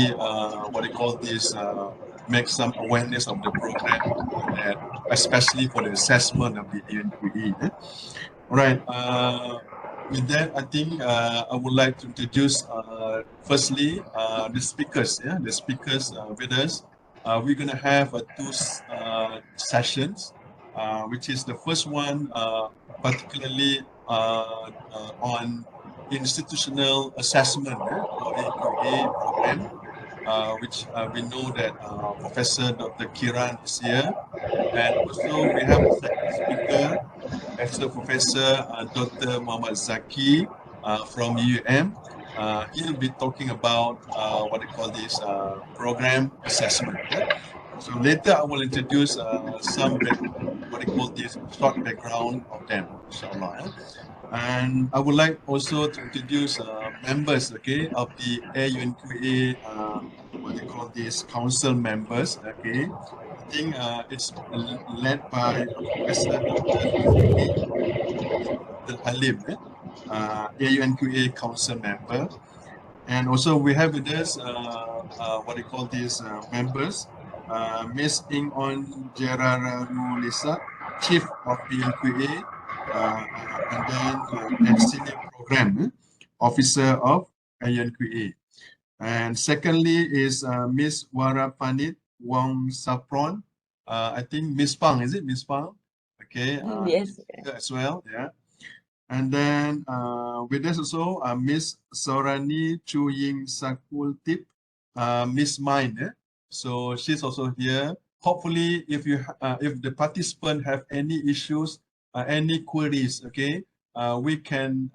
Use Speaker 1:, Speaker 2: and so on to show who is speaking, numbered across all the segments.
Speaker 1: what they call this, make some awareness of the program, that especially for the assessment of the AUN-QA. All right. With that, I think I would like to introduce firstly the speakers. Yeah, the speakers with us. We're gonna have two sessions, which is the first one particularly on institutional assessment for AUNQA program, which we know that Professor Dr. Kiran is here, and also we have a second speaker, Professor Dr. Muhammad Zaki from UM. He'll be talking about what they call this program assessment. Yeah? So later I will introduce some what they call this short background of them, inshallah. Yeah? And I would like also to introduce members, okay, of the AUNQA, what they call this council members, okay. I think it's led by Professor Dr. Abdul Halim, AUNQA council member. And also we have with us what they call these members, Miss Ing On Gerararu Lisa, Chief of AUNQA, and then Senior Program Officer of AUNQA. And secondly is Miss Wara Panit Wong Sapron. I think Miss Pang, is it Miss Pang? Okay.
Speaker 2: Yes.
Speaker 1: As well, yeah. And then with us also Miss Sorani Chu Ying Sakul Tip, Miss Mine. So she's also here. Hopefully, if the participant have any issues, any queries, okay, we can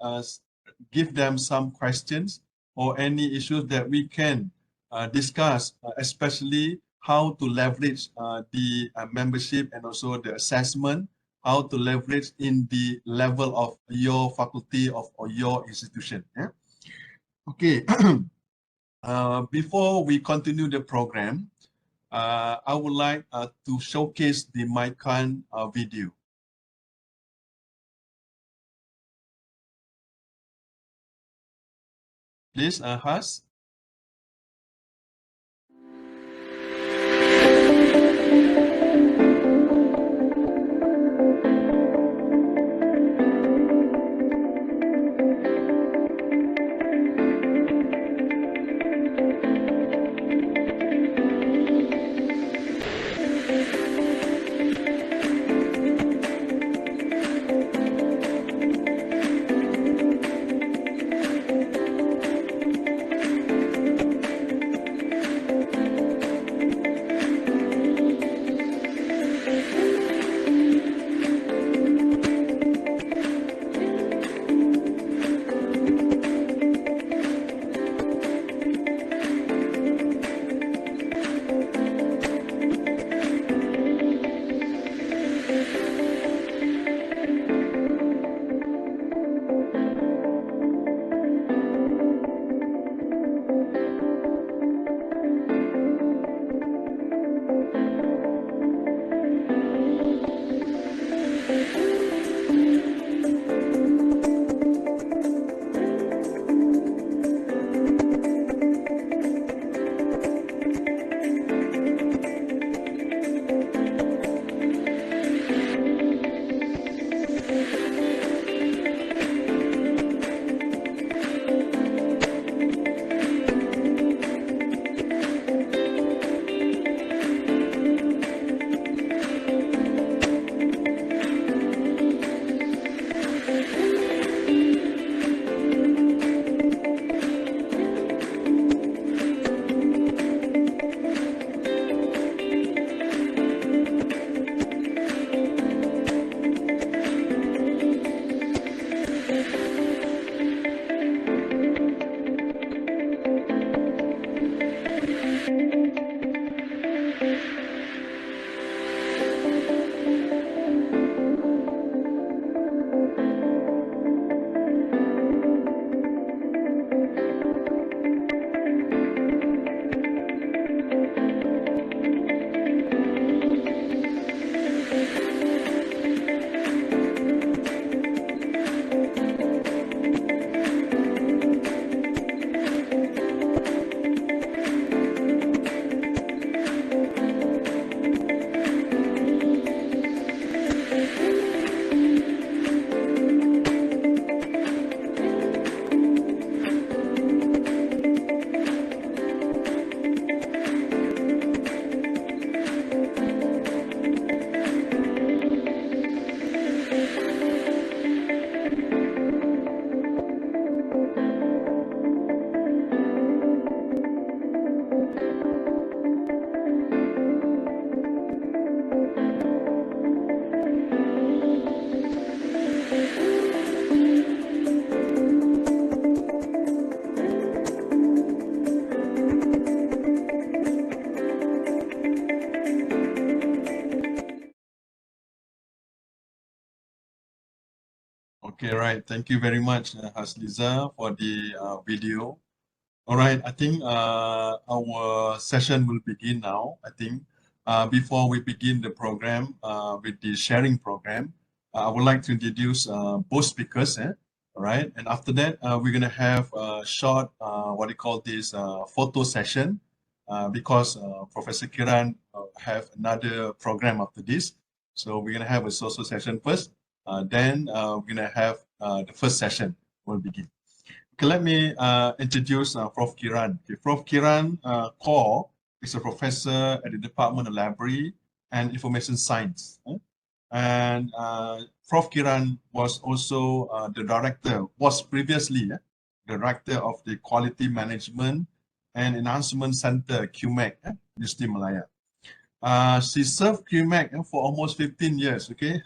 Speaker 1: give them some questions or any issues that we can discuss, especially how to leverage the membership and also the assessment, how to leverage in the level of your faculty or your institution. Yeah? Okay. Before we continue the program, I would like to showcase the MyQAN video. Please, Has. Okay, right. Thank you very much, Hasliza, for the video. All right, I think our session will begin now. I think before we begin the program with the sharing program, I would like to introduce both speakers. All right, and after that, we're gonna have a short, what do you call this, photo session, because Professor Kiran have another program after this. So we're gonna have a social session first. Then we're gonna have the first session will begin. Okay, let me introduce Prof. Kiran. Okay, Prof. Kiran Kaur is a professor at the Department of Library and Information Science. And Prof. Kiran was also the director, was previously the director of the Quality Management and Enhancement Center, QMAC, University Malaya. She served QMAC for almost 15 years, okay?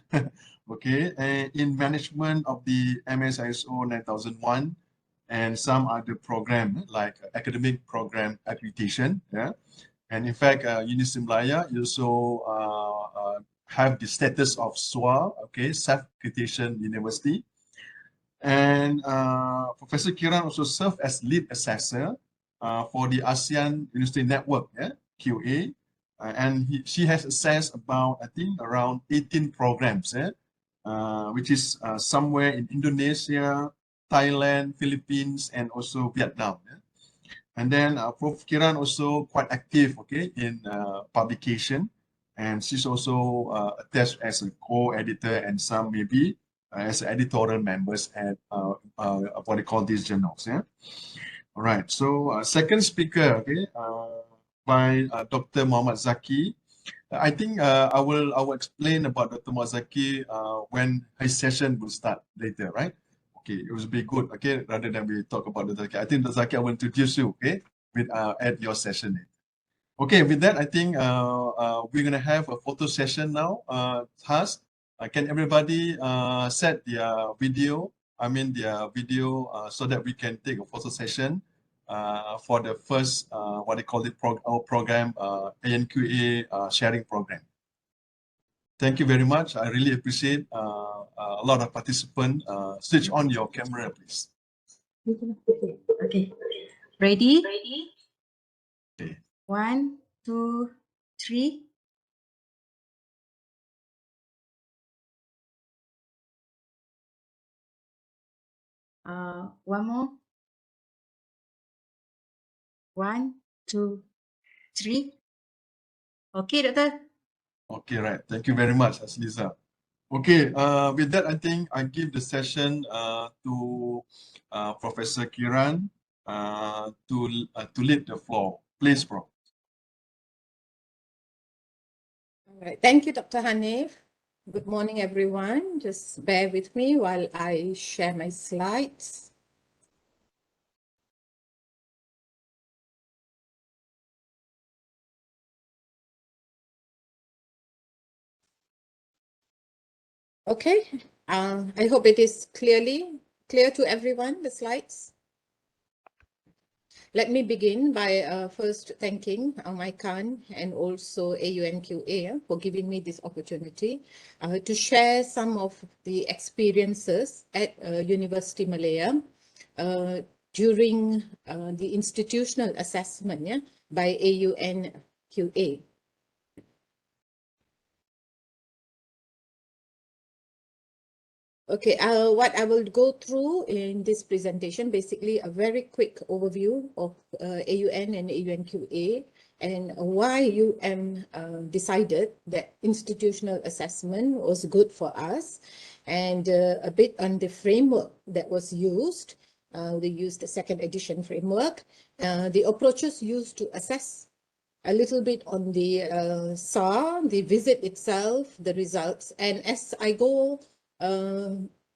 Speaker 1: Okay, in management of the MSISO 9001 and some other program like academic program accreditation, yeah. And in fact, University Malaya also have the status of SWA, okay, self-accreditation university. And Professor Kiran also served as lead assessor for the ASEAN University Network, yeah, QA. And she has assessed about, I think, around 18 programs, which is somewhere in Indonesia, Thailand, Philippines, and also Vietnam. Yeah? And then Prof. Kiran also quite active, okay, in publication. And she's also attached as a co-editor and some maybe as editorial members at what they call these journals. Yeah. All right. So second speaker, okay, by Dr. Muhammad Zaki. I think I will explain about Dr. Muhammad Zaki when his session will start later, right? Okay, it will be good. Okay, rather than we talk about Dr. Zaki, I think Dr. Zaki, I will introduce you. Okay, with at your session. Okay, with that, I think we're gonna have a photo session now. Has can everybody set their video? I mean their video so that we can take a photo session for the first what they call it our program AUN-QA sharing program. Thank you very much. I really appreciate a lot of participants. Switch on your camera, please.
Speaker 2: Okay. Ready?
Speaker 1: Okay.
Speaker 2: 1, 2, 3. One more. 1, 2, 3. Okay, Doctor.
Speaker 1: Okay, right. Thank you very much, Asliza. Okay, with that, I think I give the session to Professor Kiran to lead the floor. Please, Prof.
Speaker 3: All right. Thank you, Dr. Hanif. Good morning, everyone. Just bear with me while I share my slides. Okay, I hope it is clear to everyone, the slides. Let me begin by first thanking MyQAN and also AUN-QA for giving me this opportunity to share some of the experiences at University Malaya during the institutional assessment by AUN-QA. Okay, what I will go through in this presentation, basically a very quick overview of AUN and AUN-QA and why UM decided that institutional assessment was good for us, and a bit on the framework that was used. We used the second edition framework, the approaches used to assess, a little bit on the SAR, the visit itself, the results, and as I go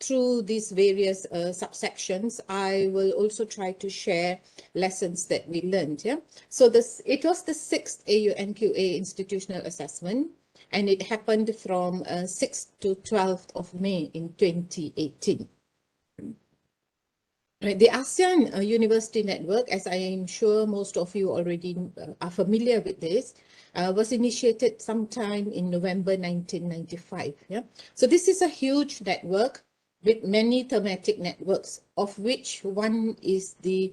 Speaker 3: through these various subsections, I will also try to share lessons that we learned. Yeah. So it was the 6th AUN-QA institutional assessment, and it happened from 6th to 12th of May in 2018. The ASEAN University Network, as I am sure most of you already are familiar with this, was initiated sometime in November 1995. Yeah? So this is a huge network with many thematic networks, of which one is the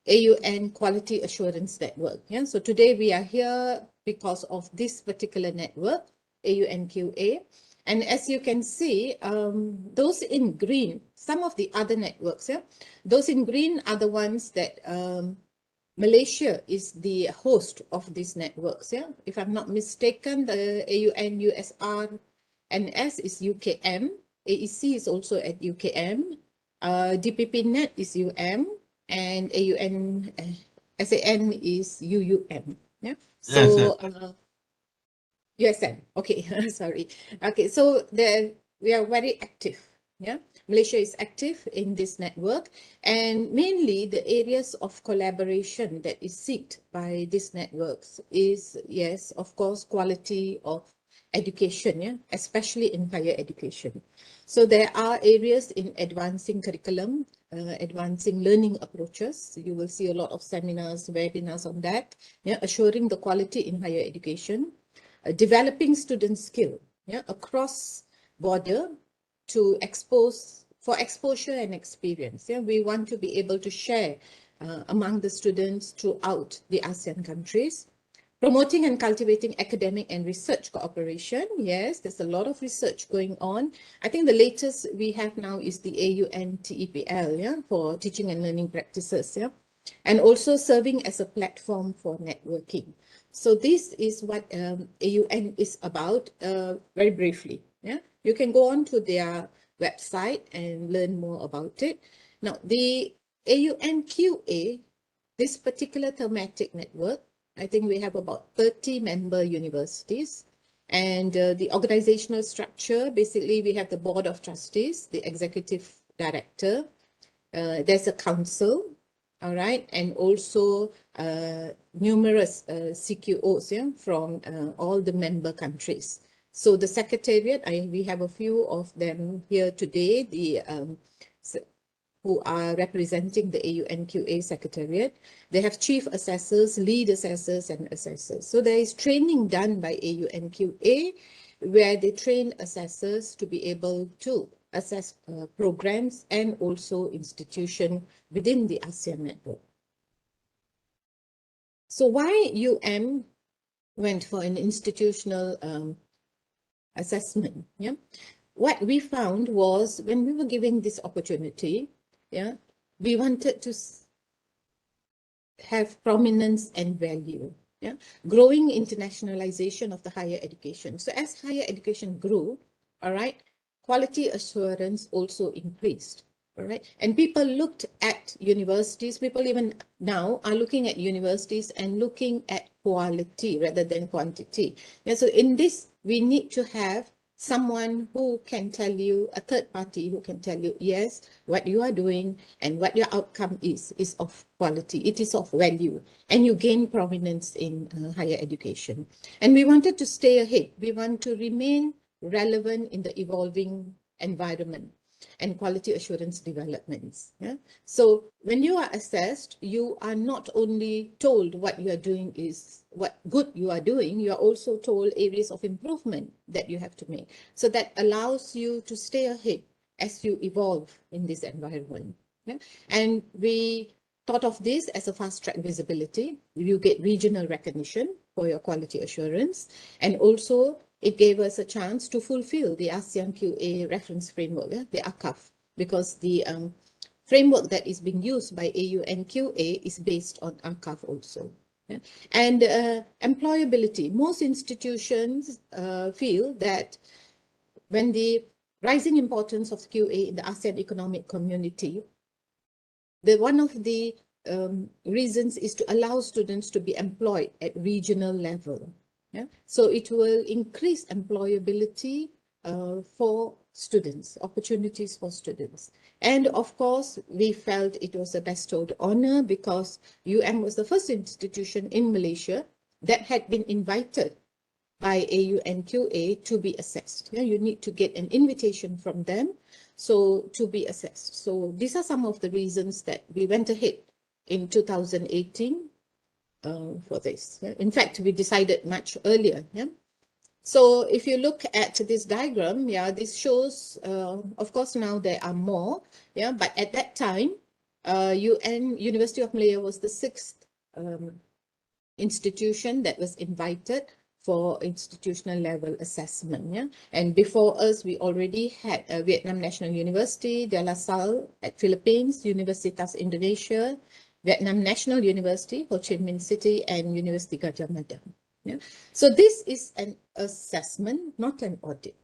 Speaker 3: AUN Quality Assurance Network. Yeah? So today we are here because of this particular network, AUN-QA. And as you can see, those in green, some of the other networks, yeah, those in green are the ones that Malaysia is the host of these networks. Yeah, if I'm not mistaken, the AUN USR NS is UKM, AEC is also at UKM, DPP Net is UM, and AUN SAN is UUM. Yeah, so USM. Okay, sorry. Okay, so we are very active. Yeah, Malaysia is active in this network, and mainly the areas of collaboration that is sought by these networks is, yes, of course, quality of education, yeah, especially in higher education. So there are areas in advancing curriculum, advancing learning approaches. You will see a lot of seminars, webinars on that, yeah, assuring the quality in higher education. Developing student skill, yeah, across border to for exposure and experience. Yeah, we want to be able to share among the students throughout the ASEAN countries. Promoting and cultivating academic and research cooperation. Yes, there's a lot of research going on. I think the latest we have now is the AUN-TEPL, yeah, for teaching and learning practices, yeah, and also serving as a platform for networking. So this is what AUN is about, very briefly. Yeah, you can go on to their website and learn more about it. Now, the AUN-QA, this particular thematic network, I think we have about 30 member universities. And the organizational structure, basically we have the board of trustees, the executive director, there's a council, all right, and also numerous CQOs, yeah, from all the member countries. So the secretariat, we have a few of them here today, who are representing the AUN-QA Secretariat. They have chief assessors, lead assessors, and assessors. So there is training done by AUN-QA where they train assessors to be able to assess programs and also institutions within the ASEAN network. So why UM went for an institutional assessment? Yeah, what we found was when we were giving this opportunity, yeah, we wanted to have prominence and value. Yeah, growing internationalization of the higher education. So as higher education grew, all right, quality assurance also increased. All right, and people looked at universities. People even now are looking at universities and looking at quality rather than quantity. Yeah, so in this, we need to have someone who can tell you, a third party who can tell you, yes, what you are doing and what your outcome is of quality, it is of value, and you gain prominence in higher education. And we wanted to stay ahead. We want to remain relevant in the evolving environment and quality assurance developments. Yeah? So when you are assessed, you are not only told what you are doing is what good you are doing, you are also told areas of improvement that you have to make. So that allows you to stay ahead as you evolve in this environment. Yeah? And we thought of this as a fast-track visibility. You get regional recognition for your quality assurance, and also it gave us a chance to fulfill the ASEAN QA reference framework, yeah, the ACAF, because the framework that is being used by AUN-QA is based on ACAF also. Yeah. And employability. Most institutions feel that when the rising importance of QA in the ASEAN economic community, one of the reasons is to allow students to be employed at regional level. Yeah? So it will increase employability for students, opportunities for students. And of course, we felt it was a bestowed honor because UM was the first institution in Malaysia that had been invited by AUN-QA to be assessed. Yeah? You need to get an invitation from them so to be assessed. So these are some of the reasons that we went ahead in 2018 for this. Yeah? In fact, we decided much earlier. Yeah? So if you look at this diagram, yeah, this shows, of course, now there are more, yeah, but at that time, University of Malaya was the 6th institution that was invited for institutional level assessment, yeah. And before us, we already had Vietnam National University, De La Salle at Philippines, Universitas Indonesia, Vietnam National University, Ho Chi Minh City, and University Gadjah Mada. Yeah. So this is an assessment, not an audit.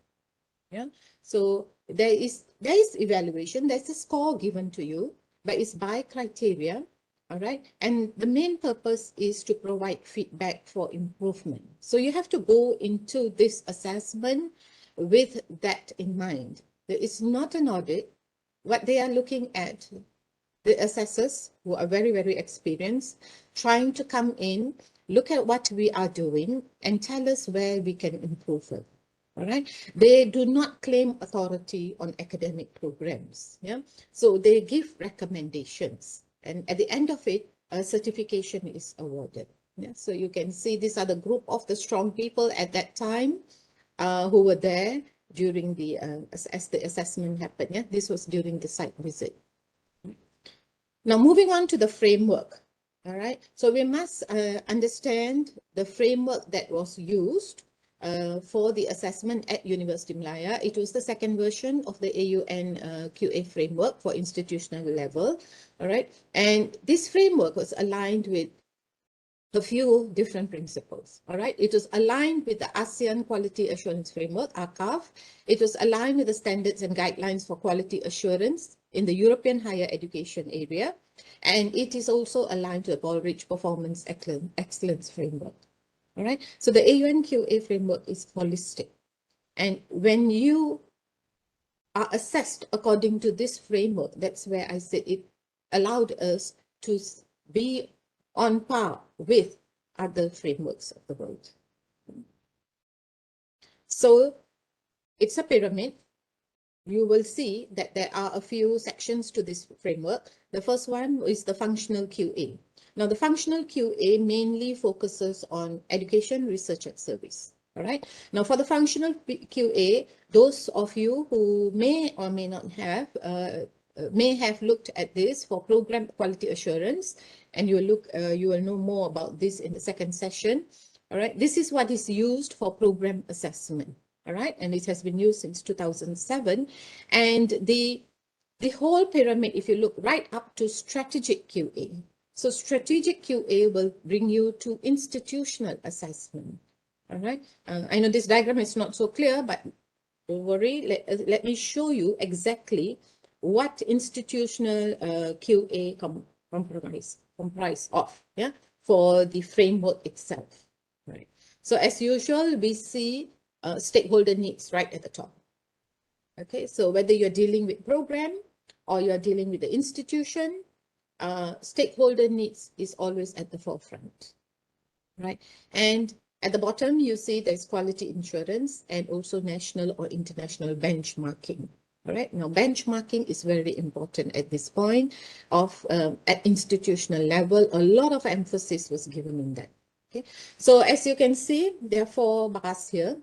Speaker 3: Yeah. So there is evaluation, there's a score given to you, but it's by criteria. All right. And the main purpose is to provide feedback for improvement. So you have to go into this assessment with that in mind. It's not an audit. What they are looking at, the assessors who are very, very experienced, trying to come in, look at what we are doing and tell us where we can improve it. All right. They do not claim authority on academic programs. Yeah. So they give recommendations. And at the end of it, a certification is awarded. Yeah. So you can see these are the group of the strong people at that time who were there during the, as the assessment happened. Yeah. This was during the site visit. Now, moving on to the framework. All right. So we must understand the framework that was used for the assessment at University of Malaya. It was the second version of the AUN-QA framework for institutional level. All right. And this framework was aligned with a few different principles. All right. It was aligned with the ASEAN Quality Assurance Framework, ARCAF. It was aligned with the standards and guidelines for quality assurance in the European higher education area. And it is also aligned to the Baldrige Performance Excellence Framework. All right. So the AUN-QA framework is holistic. And when you are assessed according to this framework, that's where I said it allowed us to be on par with other frameworks of the world. So it's a pyramid. You will see that there are a few sections to this framework. The first one is the functional QA. Now, the functional QA mainly focuses on education, research, and service. All right. Now, for the functional QA, those of you who may or may not have may have looked at this for program quality assurance, and you will know more about this in the second session. All right. This is what is used for program assessment. All right. And it has been used since 2007. And the whole pyramid, if you look right up to strategic QA. So strategic QA will bring you to institutional assessment. All right. I know this diagram is not so clear, but don't worry. Let me show you exactly what institutional QA comprise of, yeah, for the framework itself. Right. So as usual, we see stakeholder needs right at the top. Okay. So whether you're dealing with program or you're dealing with the institution, stakeholder needs is always at the forefront, right? And at the bottom, you see there's quality assurance and also national or international benchmarking. All right. Now, benchmarking is very important at this point of at institutional level. A lot of emphasis was given in that. Okay. So as you can see, there are 4 bars here.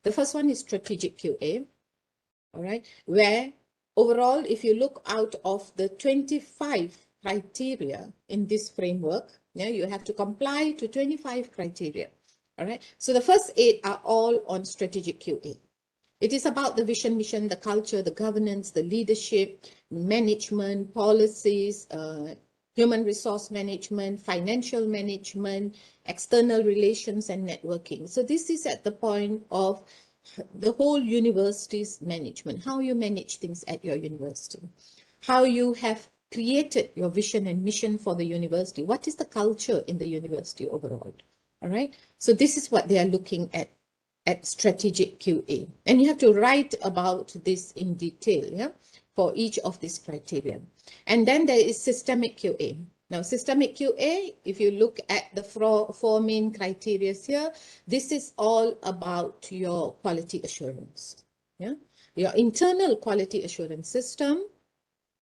Speaker 3: The first one is strategic QA. All right. Where overall, if you look out of the 25 criteria in this framework, yeah, you have to comply to 25 criteria. All right. So the first 8 are all on strategic QA. It is about the vision, mission, the culture, the governance, the leadership, management, policies, human resource management, financial management, external relations, and networking. So this is at the point of the whole university's management, how you manage things at your university, how you have created your vision and mission for the university. What is the culture in the university overall? All right. So this is what they are looking at strategic QA. And you have to write about this in detail, yeah, for each of these criteria. And then there is systemic QA. Now, systemic QA, if you look at the 4 main criteria here, this is all about your quality assurance, yeah, your internal quality assurance system.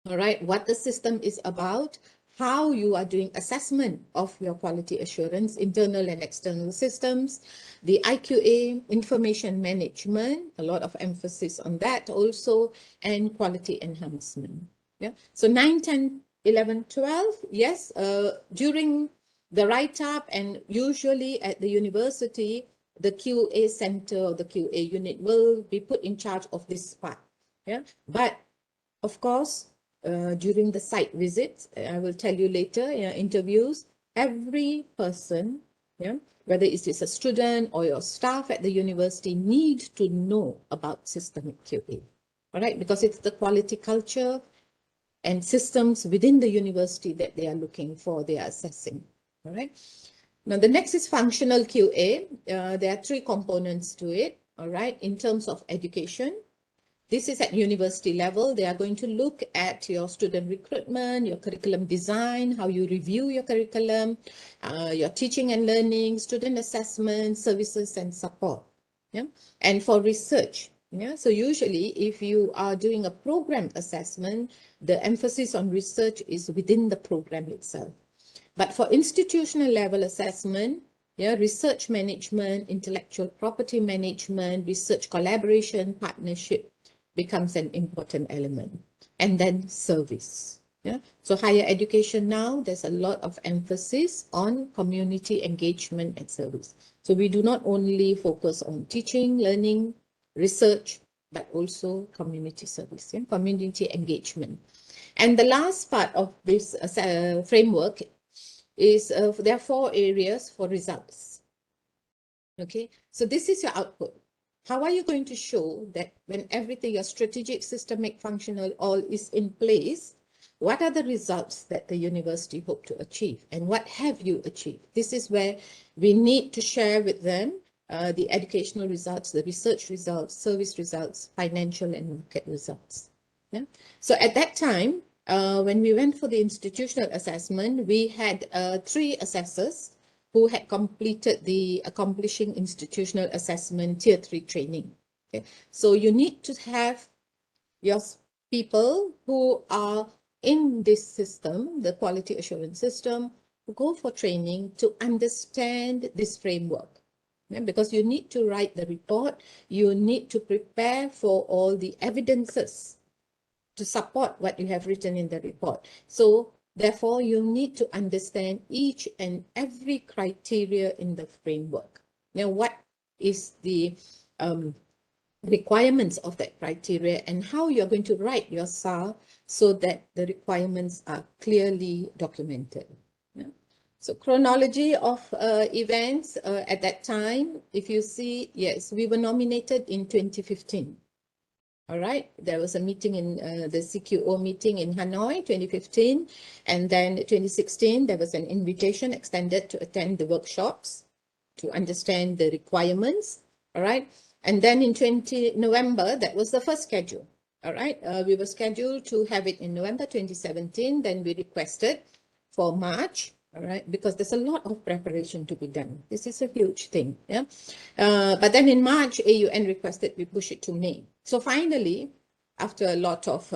Speaker 3: All right, what the system is about how you are doing assessment of your quality assurance, internal and external systems, the IQA, information management, a lot of emphasis on that also, and quality enhancement. Yeah. So 9, 10, 11, 12, yes, during the write-up and usually at the university, the QA center or the QA unit will be put in charge of this part. Yeah. But of course, during the site visits, I will tell you later, interviews, every person, yeah, whether it is a student or your staff at the university, need to know about systemic QA, all right? Because it's the quality culture and systems within the university that they are looking for, they are assessing, all right? Now, the next is functional QA. There are 3 components to it, all right? In terms of education, this is at university level. They are going to look at your student recruitment, your curriculum design, how you review your curriculum, your teaching and learning, student assessment, services and support. Yeah? And for research, yeah? So usually if you are doing a program assessment, the emphasis on research is within the program itself. But for institutional level assessment, yeah, research management, intellectual property management, research collaboration, partnership becomes an important element. And then service. Yeah. So higher education now, there's a lot of emphasis on community engagement and service. So we do not only focus on teaching, learning, research, but also community service, yeah? Community engagement. And the last part of this framework is there are 4 areas for results. Okay, so this is your output. How are you going to show that when everything, your strategic, systemic, functional, all is in place, what are the results that the university hope to achieve and what have you achieved? This is where we need to share with them the educational results, the research results, service results, financial and market results. Yeah. So at that time, when we went for the institutional assessment, we had 3 assessors who had completed the accomplishing institutional assessment tier 3 training. Okay. So you need to have your people who are in this system, the quality assurance system, who go for training to understand this framework. Yeah, because you need to write the report, you need to prepare for all the evidences to support what you have written in the report. So therefore, you need to understand each and every criteria in the framework. Now, what is the requirements of that criteria and how you're going to write your SAR so that the requirements are clearly documented. Yeah. So chronology of events at that time, if you see, yes, we were nominated in 2015. All right, there was a meeting in the CQO meeting in Hanoi, 2015. And then 2016, there was an invitation extended to attend the workshops to understand the requirements. All right. And then in November, that was the first schedule. All right. We were scheduled to have it in November 2017. Then we requested for March. All right, because there's a lot of preparation to be done. This is a huge thing. Yeah. But then in March, AUN requested we push it to May. So finally, after a lot of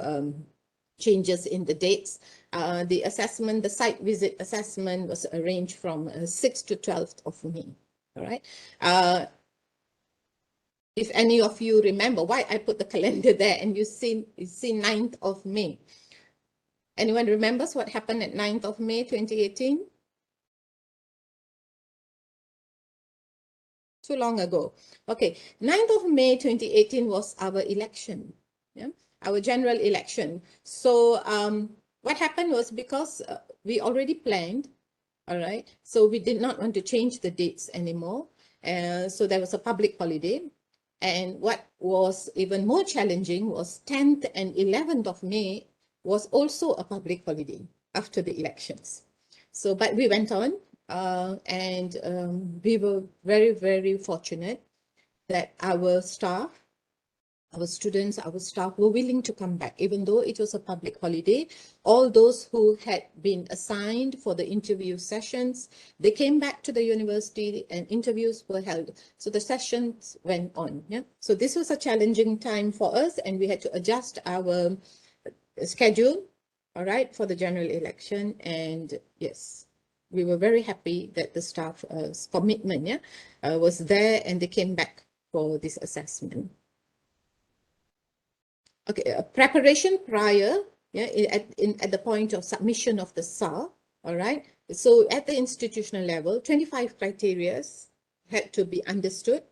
Speaker 3: changes in the dates, the assessment, the site visit assessment was arranged from 6th to 12th of May. All right. If any of you remember why I put the calendar there and you see 9th of May. Anyone remembers what happened at 9th of May 2018? Too long ago. Okay, 9th of May 2018 was our election, yeah, our general election. So what happened was because we already planned, all right, so we did not want to change the dates anymore. So there was a public holiday. And what was even more challenging was 10th and 11th of May was also a public holiday after the elections. So, but we went on and we were very, very fortunate that our staff, our students, our staff were willing to come back, even though it was a public holiday. All those who had been assigned for the interview sessions, they came back to the university and interviews were held. So the sessions went on. Yeah. So this was a challenging time for us and we had to adjust our schedule all right, for the general election. And yes, we were very happy that the staff's commitment was there, and they came back for this assessment. Okay, preparation prior, at the point of submission of the SAR, all right. So at the institutional level, 25 criteria had to be understood.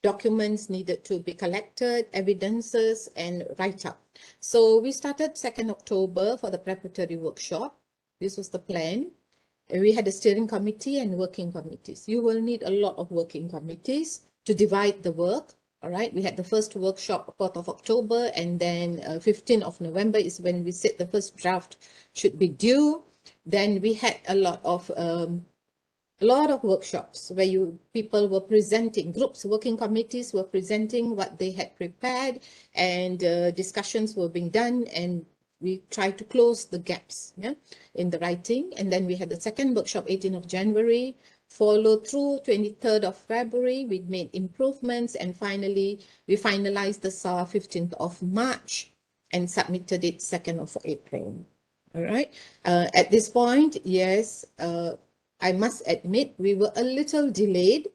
Speaker 3: Documents needed to be collected, evidences, and write-up. So we started 2nd October for the preparatory workshop. This was the plan. We had a steering committee and working committees. You will need a lot of working committees to divide the work. All right, we had the first workshop 4th of October, and then 15th of November is when we said the first draft should be due. Then we had a lot of workshops where people were presenting, groups, working committees were presenting what they had prepared, and discussions were being done, and we tried to close the gaps in the writing. And then we had the second workshop 18th of January, followed through 23rd of February, we made improvements, and finally we finalized the SAR 15th of March and submitted it 2nd of April. All right. At this point, yes, I must admit we were a little delayed,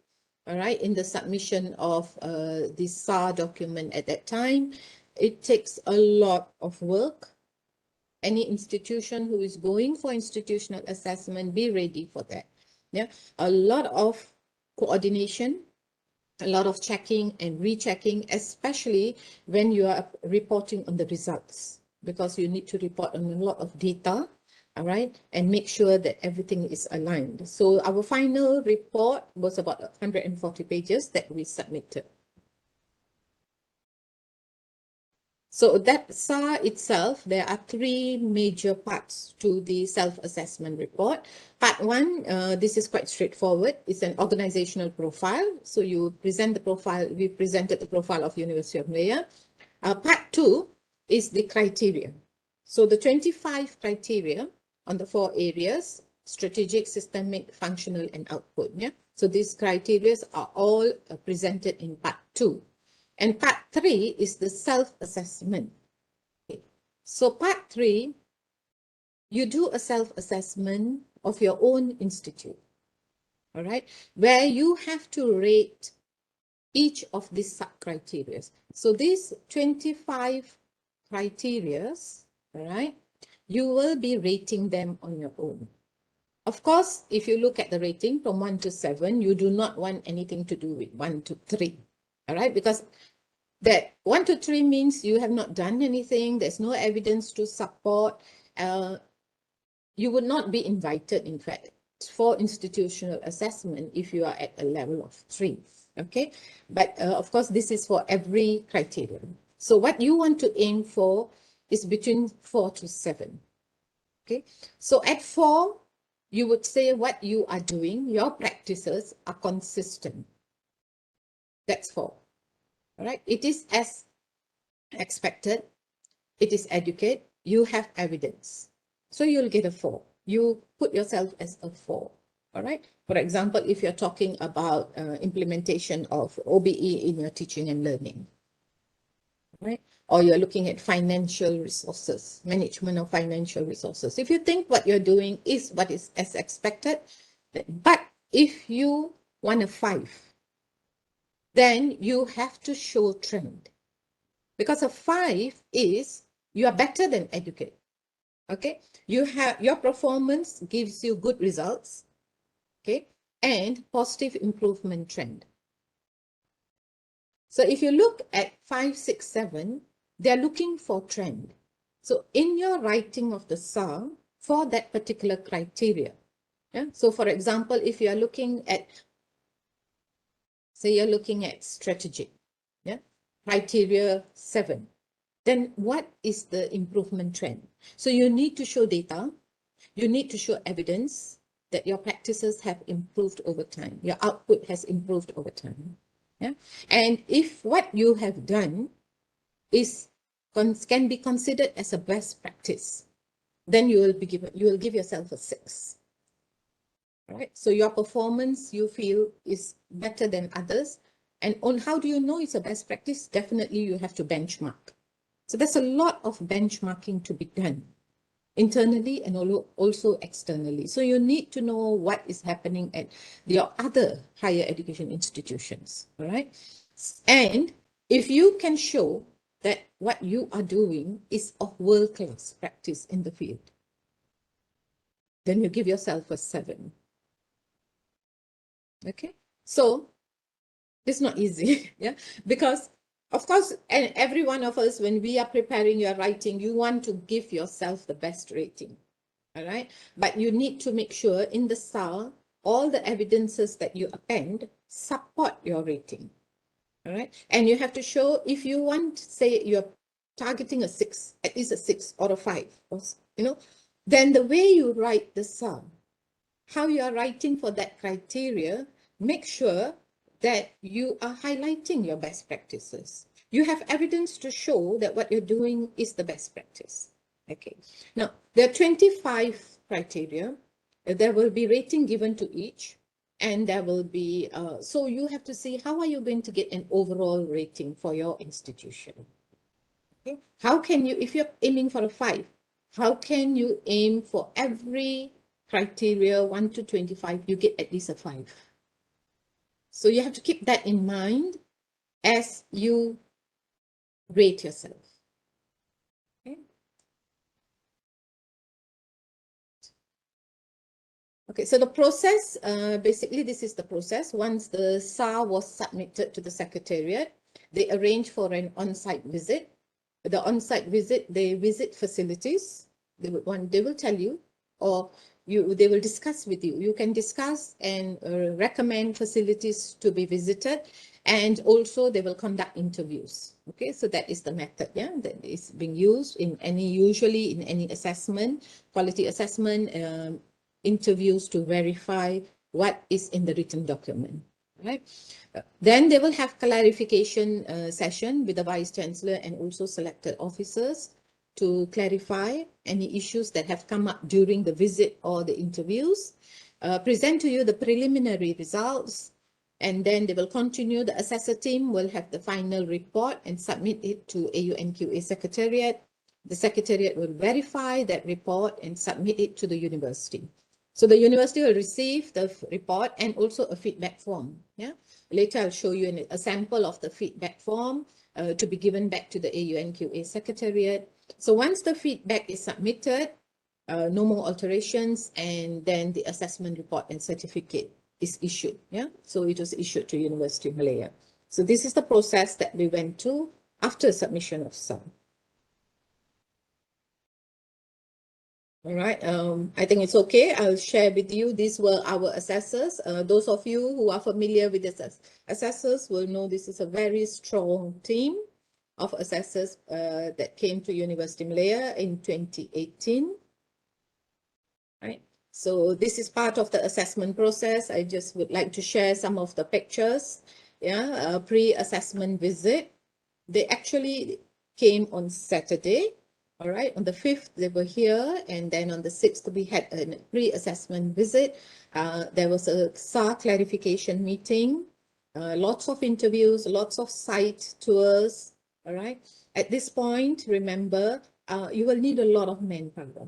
Speaker 3: all right, in the submission of the SAR document at that time. It takes a lot of work. Any institution who is going for institutional assessment, be ready for that. Yeah, a lot of coordination, a lot of checking and rechecking, especially when you are reporting on the results, because you need to report on a lot of data, all right, and make sure that everything is aligned. So our final report was about 140 pages that we submitted. So that SAR itself, there are 3 major parts to the self-assessment report. Part 1, this is quite straightforward. It's an organizational profile. So you present the profile. We presented the profile of University of Malaya. Part 2 is the criteria. So the 25 criteria on the 4 areas: strategic, systemic, functional, and output. Yeah. So these criteria are all presented in part 2. And part 3 is the self-assessment. Okay. So part 3, you do a self-assessment of your own institute, all right, where you have to rate each of these sub-criteria. So these 25 criteria, all right, you will be rating them on your own. Of course, if you look at the rating from 1 to 7, you do not want anything to do with 1 to 3, all right, because that 1 to 3 means you have not done anything. There's no evidence to support. You would not be invited, in fact, for institutional assessment if you are at a level of 3. Okay, but of course, this is for every criterion. So what you want to aim for is between 4 to 7. Okay, so at 4, you would say what you are doing, your practices are consistent. That's 4. All right, it is as expected, it is adequate, you have evidence. So you'll get a 4. You put yourself as a 4. All right. For example, if you're talking about implementation of OBE in your teaching and learning, right? Or you're looking at financial resources, management of financial resources. If you think what you're doing is what is as expected, but if you want a 5, then you have to show trend, because a 5 is you are better than adequate. Okay, you have your performance gives you good results, okay, and positive improvement trend. So if you look at 5, 6, 7, they're looking for trend. So in your writing of the SAR for that particular criteria, yeah. So for example, if you are looking at, say you're looking at strategic, yeah, criteria 7, then what is the improvement trend? So you need to show data, you need to show evidence that your practices have improved over time, your output has improved over time. Yeah? And if what you have done is can be considered as a best practice, then you will give yourself a 6. All right? So your performance you feel is better than others. And on how do you know it's a best practice? Definitely you have to benchmark. So there's a lot of benchmarking to be done. internally and also externally. So you need to know what is happening at your other higher education institutions, all right? And if you can show that what you are doing is of world-class practice in the field, then you give yourself a 7. Okay, so it's not easy, yeah, because of course, and every one of us, when we are preparing your writing, you want to give yourself the best rating, all right? But you need to make sure in the STAR, all the evidences that you append support your rating, all right? And you have to show, if you want, say you're targeting a 6, at least a 6 or a 5, or, you know, then the way you write the STAR, how you are writing for that criteria, make sure that you are highlighting your best practices. You have evidence to show that what you're doing is the best practice. Okay. Now, there are 25 criteria. There will be rating given to each, and there will be, so you have to see how are you going to get an overall rating for your institution. Okay. How can you, if you're aiming for a 5, how can you aim for every criteria 1 to 25, you get at least a 5. So you have to keep that in mind as you rate yourself. Okay. Okay, so the process, basically this is the process. Once the SAR was submitted to the Secretariat, they arrange for an on-site visit. The on-site visit, they visit facilities. They will tell you, or they will discuss with you. You can discuss and recommend facilities to be visited, and also they will conduct interviews. Okay, so that is the method, yeah, that is being used in usually in any assessment, quality assessment, interviews to verify what is in the written document, right? Then they will have clarification session with the Vice Chancellor and also selected officers to clarify any issues that have come up during the visit or the interviews, present to you the preliminary results, and then they will continue. The assessor team will have the final report and submit it to AUNQA Secretariat. The Secretariat will verify that report and submit it to the university. So the university will receive the report and also a feedback form. Yeah. Later, I'll show you a sample of the feedback form to be given back to the AUNQA Secretariat. So once the feedback is submitted, no more alterations, and then the assessment report and certificate is issued. Yeah. So it was issued to University of Malaya. So this is the process that we went to after submission of SAR. All right, I think it's okay. I'll share with you. These were our assessors. Those of you who are familiar with the assessors will know this is a very strong team of assessors that came to University of Malaya in 2018. Right. So this is part of the assessment process. I just would like to share some of the pictures. Yeah, pre-assessment visit. They actually came on Saturday. All right, on the 5th, they were here, and then on the 6th, we had a pre-assessment visit. There was a SAR clarification meeting, lots of interviews, lots of site tours. All right, at this point, remember, you will need a lot of manpower.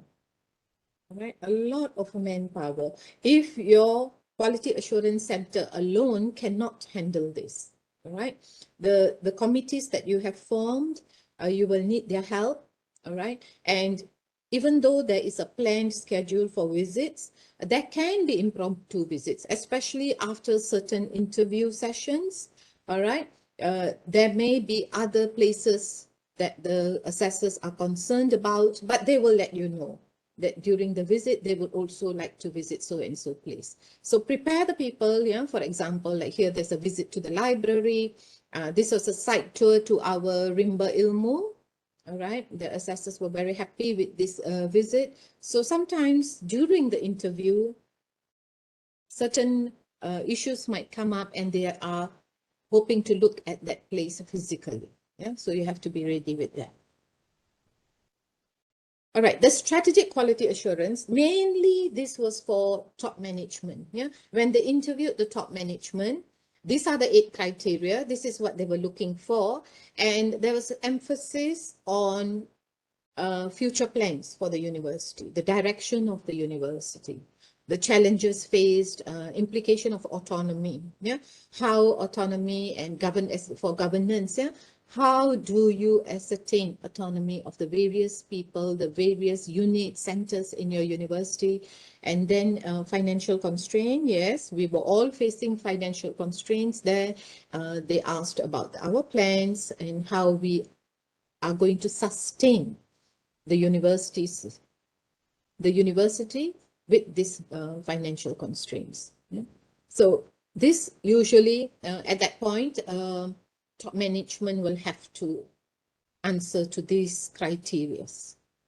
Speaker 3: All right, a lot of manpower. If your Quality Assurance Center alone cannot handle this, all right, the committees that you have formed, you will need their help. All right. And even though there is a planned schedule for visits, there can be impromptu visits, especially after certain interview sessions. All right. There may be other places that the assessors are concerned about, but they will let you know that during the visit, they would also like to visit so and so place. So prepare the people, yeah, for example, like here, there's a visit to the library. This was a site tour to our Rimba Ilmu. All right, the assessors were very happy with this visit. So sometimes during the interview, certain issues might come up and they are hoping to look at that place physically. Yeah, so you have to be ready with that. All right, the strategic quality assurance, mainly this was for top management. Yeah, when they interviewed the top management, these are the 8 criteria. This is what they were looking for. And there was emphasis on future plans for the university, the direction of the university, the challenges faced, implication of autonomy, yeah, how autonomy and for governance, yeah, how do you ascertain autonomy of the various people, the various unit centers in your university, and then financial constraint. Yes, we were all facing financial constraints there. They asked about our plans and how we are going to sustain the university with these financial constraints. Yeah? So this usually at that point, top management will have to answer to these criteria.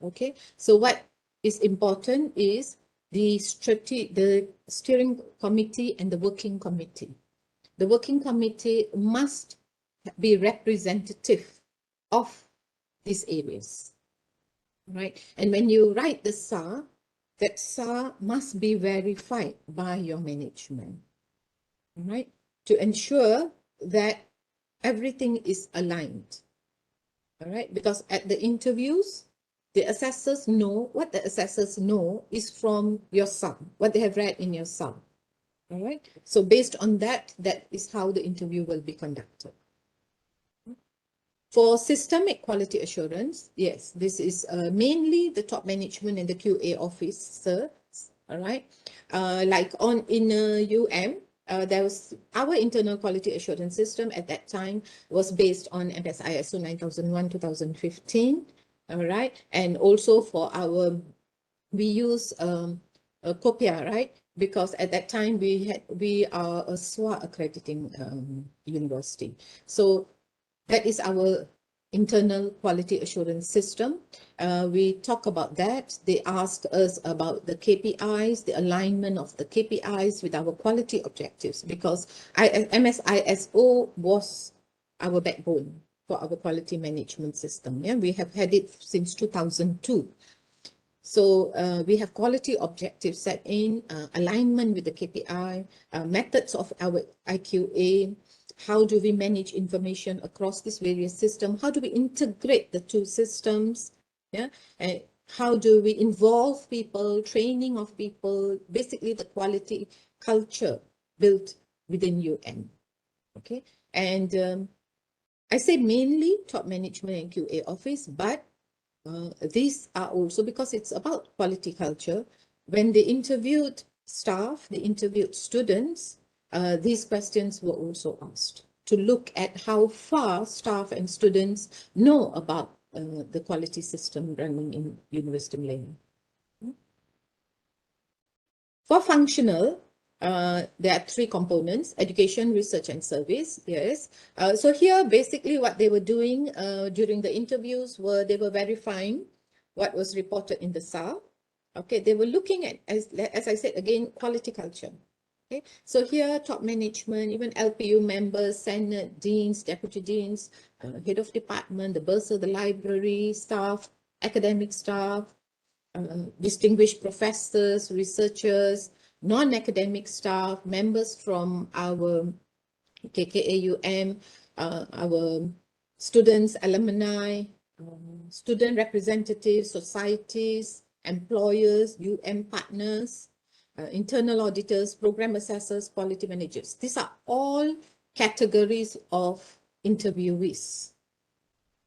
Speaker 3: Okay, so what is important is the steering committee and the working committee. The working committee must be representative of these areas. Right, and when you write the SAR, that SAR must be verified by your management, right, to ensure that everything is aligned. All right, because at the interviews, the assessors know what the assessors know is from your SAR, what they have read in your SAR. All right, so based on that, that is how the interview will be conducted. For systemic quality assurance, yes, this is mainly the top management and the QA officers, all right? Like in there was our internal quality assurance system at that time was based on MSI ISO 9001-2015, all right? And also for we use COPIA, right? Because at that time we are a SWA accrediting university. So that is our internal quality assurance system. We talk about that. They asked us about the KPIs, the alignment of the KPIs with our quality objectives, because MSISO was our backbone for our quality management system. Yeah, we have had it since 2002. So we have quality objectives set in, alignment with the KPI, methods of our IQA. How do we manage information across these various systems? How do we integrate the two systems? Yeah, and how do we involve people, training of people, basically the quality culture built within UN. Okay, and I say mainly top management and QA office, but these are also, because it's about quality culture, when they interviewed staff, they interviewed students, these questions were also asked to look at how far staff and students know about the quality system running in University Malaya. For functional, there are three components: education, research, and service. Yes. So here, basically what they were doing during the interviews were they were verifying what was reported in the SAR. Okay, they were looking at, as I said again, quality culture. Okay, so here top management, even LPU members, senate, deans, deputy deans, head of department, the bursar, the library staff, academic staff, distinguished professors, researchers, non-academic staff, members from our KKAUM, our students, alumni, student representatives, societies, employers, UM partners, internal auditors, program assessors, quality managers. These are all categories of interviewees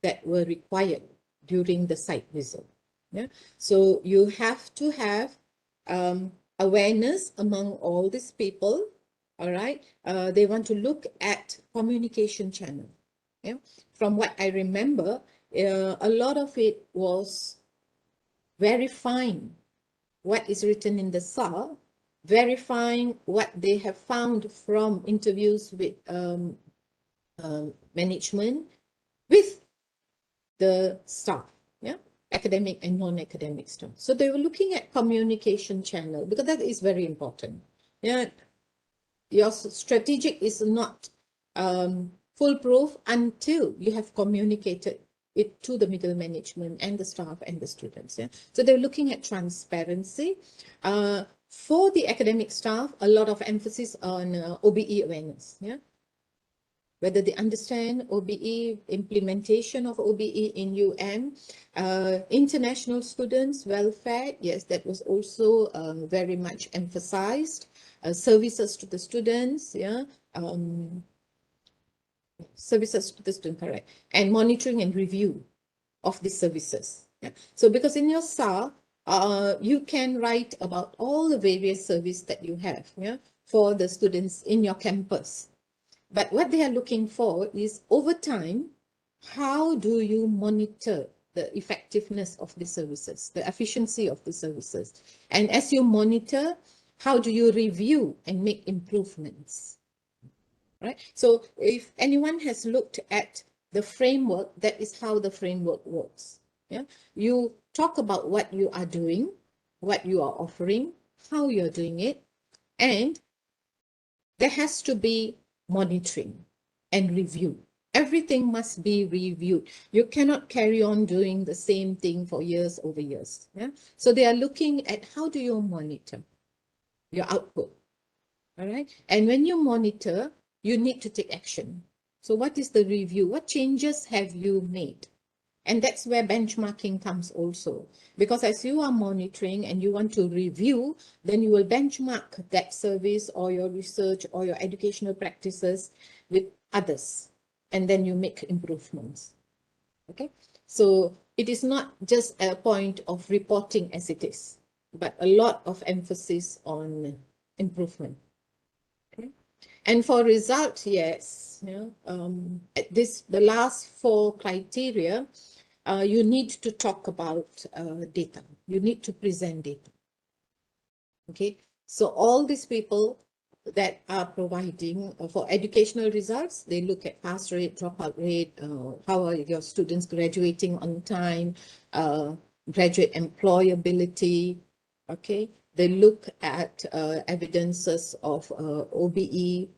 Speaker 3: that were required during the site visit. Yeah, so you have to have awareness among all these people. All right, they want to look at communication channel. Yeah, from what I remember, a lot of it was verifying what is written in the SAR, verifying what they have found from interviews with management, with the staff, yeah, academic and non-academic staff. So they were looking at communication channel, because that is very important. Yeah, your strategic is not foolproof until you have communicated it to the middle management and the staff and the students. Yeah, so they're looking at transparency. For the academic staff, a lot of emphasis on OBE awareness. Yeah, whether they understand OBE, implementation of OBE in UM, international students, welfare, yes, that was also very much emphasized, services to the students, yeah, services to the student, correct, and monitoring and review of the services. Yeah. So because in your SAR, you can write about all the various service that you have, yeah, for the students in your campus. But what they are looking for is over time, how do you monitor the effectiveness of the services, the efficiency of the services? And as you monitor, how do you review and make improvements? Right? So if anyone has looked at the framework, that is how the framework works. Yeah, you talk about what you are doing, what you are offering, how you're doing it, and there has to be monitoring and review. Everything must be reviewed. You cannot carry on doing the same thing for years over years. Yeah? So they are looking at how do you monitor your output. All right. And when you monitor, you need to take action. So what is the review? What changes have you made? And that's where benchmarking comes also. Because as you are monitoring and you want to review, then you will benchmark that service or your research or your educational practices with others. And then you make improvements. Okay. So it is not just a point of reporting as it is, but a lot of emphasis on improvement. And for results, yes, the last 4 criteria, you need to talk about data. You need to present data. Okay, so all these people that are providing for educational results, they look at pass rate, dropout rate, how are your students graduating on time, graduate employability, okay? They look at evidences of OBE,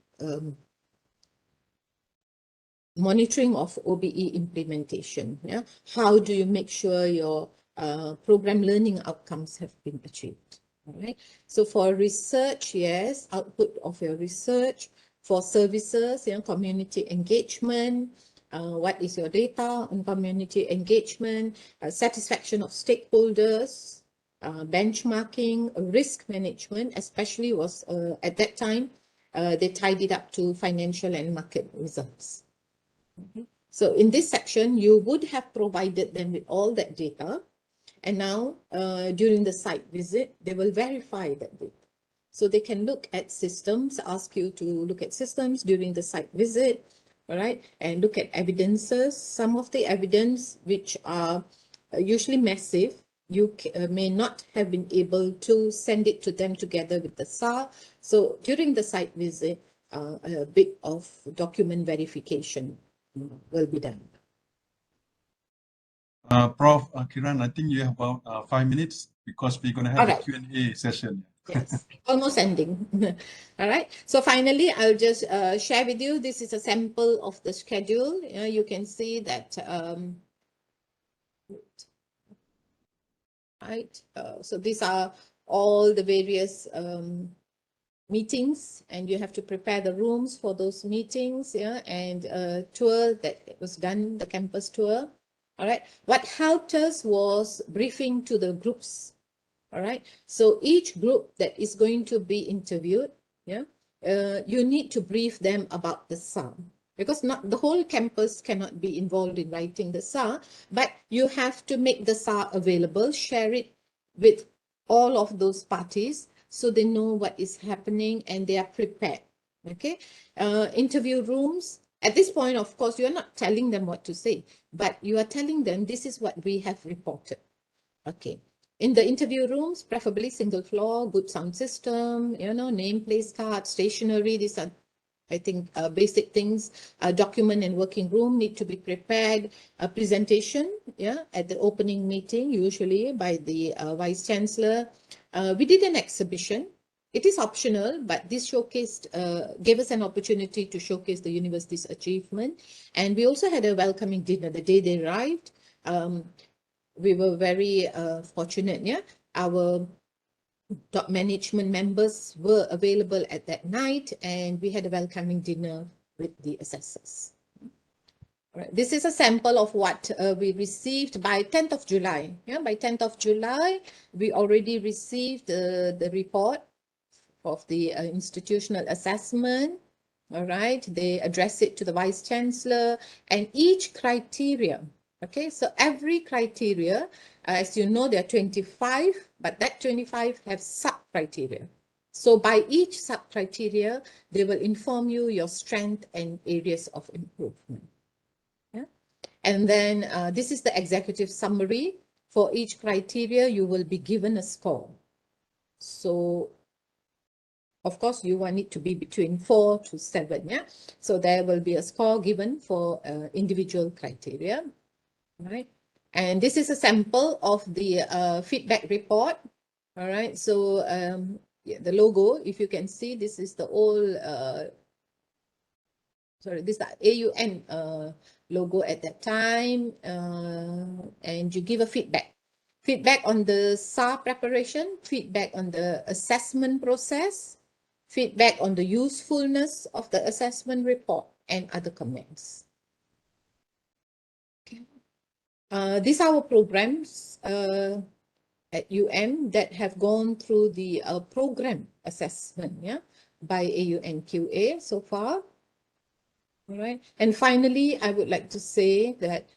Speaker 3: monitoring of OBE implementation. Yeah, how do you make sure your program learning outcomes have been achieved? All right. So for research, yes, output of your research. For services, community engagement. What is your data on community engagement? Satisfaction of stakeholders. Benchmarking, risk management, especially was at that time, they tied it up to financial and market results. So in this section, you would have provided them with all that data. And now during the site visit, they will verify that data. So they can look at systems, ask you to look at systems during the site visit, all right, and look at evidences. Some of the evidence which are usually massive, you may not have been able to send it to them together with the SAR. So during the site visit, a bit of document verification will be done.
Speaker 1: Prof. Kiran, I think you have about 5 minutes because we're going to have a Q&A session.
Speaker 3: Yes, almost ending. All right. So finally, I'll just share with you. This is a sample of the schedule. You can see that. Right. So these are all the various meetings, and you have to prepare the rooms for those meetings. Yeah, and a tour that was done, the campus tour. All right. What helped us was briefing to the groups. All right. So each group that is going to be interviewed, yeah, you need to brief them about the SAR, because not the whole campus cannot be involved in writing the SAR, but you have to make the SAR available, share it with all of those parties so they know what is happening and they are prepared. Okay. Interview rooms. At this point, of course, you're not telling them what to say, but you are telling them this is what we have reported. Okay. In the interview rooms, preferably single floor, good sound system, name, place card, stationery. These are, I think, basic things. Document and working room need to be prepared. A presentation, at the opening meeting, usually by the Vice Chancellor. We did an exhibition. It is optional, but this showcased, gave us an opportunity to showcase the university's achievement. And we also had a welcoming dinner the day they arrived. We were very fortunate, Our top management members were available at that night, and we had a welcoming dinner with the assessors. Right. This is a sample of what we received by 10th of July. Yeah, by 10th of July, we already received the report of the institutional assessment. All right, they address it to the Vice Chancellor, and each criteria. Okay, so every criteria, as you know, there are 25, but that 25 have sub-criteria. So by each sub-criteria, they will inform you your strength and areas of improvement. And then this is the executive summary. For each criteria, you will be given a score. So, of course, you want it to be between 4 to 7. Yeah. So there will be a score given for individual criteria. Right. And this is a sample of the feedback report. All right. So yeah, the logo, if you can see, this is the old, sorry, this is the AUN logo at that time, and you give a feedback. Feedback on the SAR preparation, feedback on the assessment process, feedback on the usefulness of the assessment report, and other comments. Okay. These are our programs at that have gone through the program assessment, yeah, by AUN-QA so far. All right. And finally, I would like to say that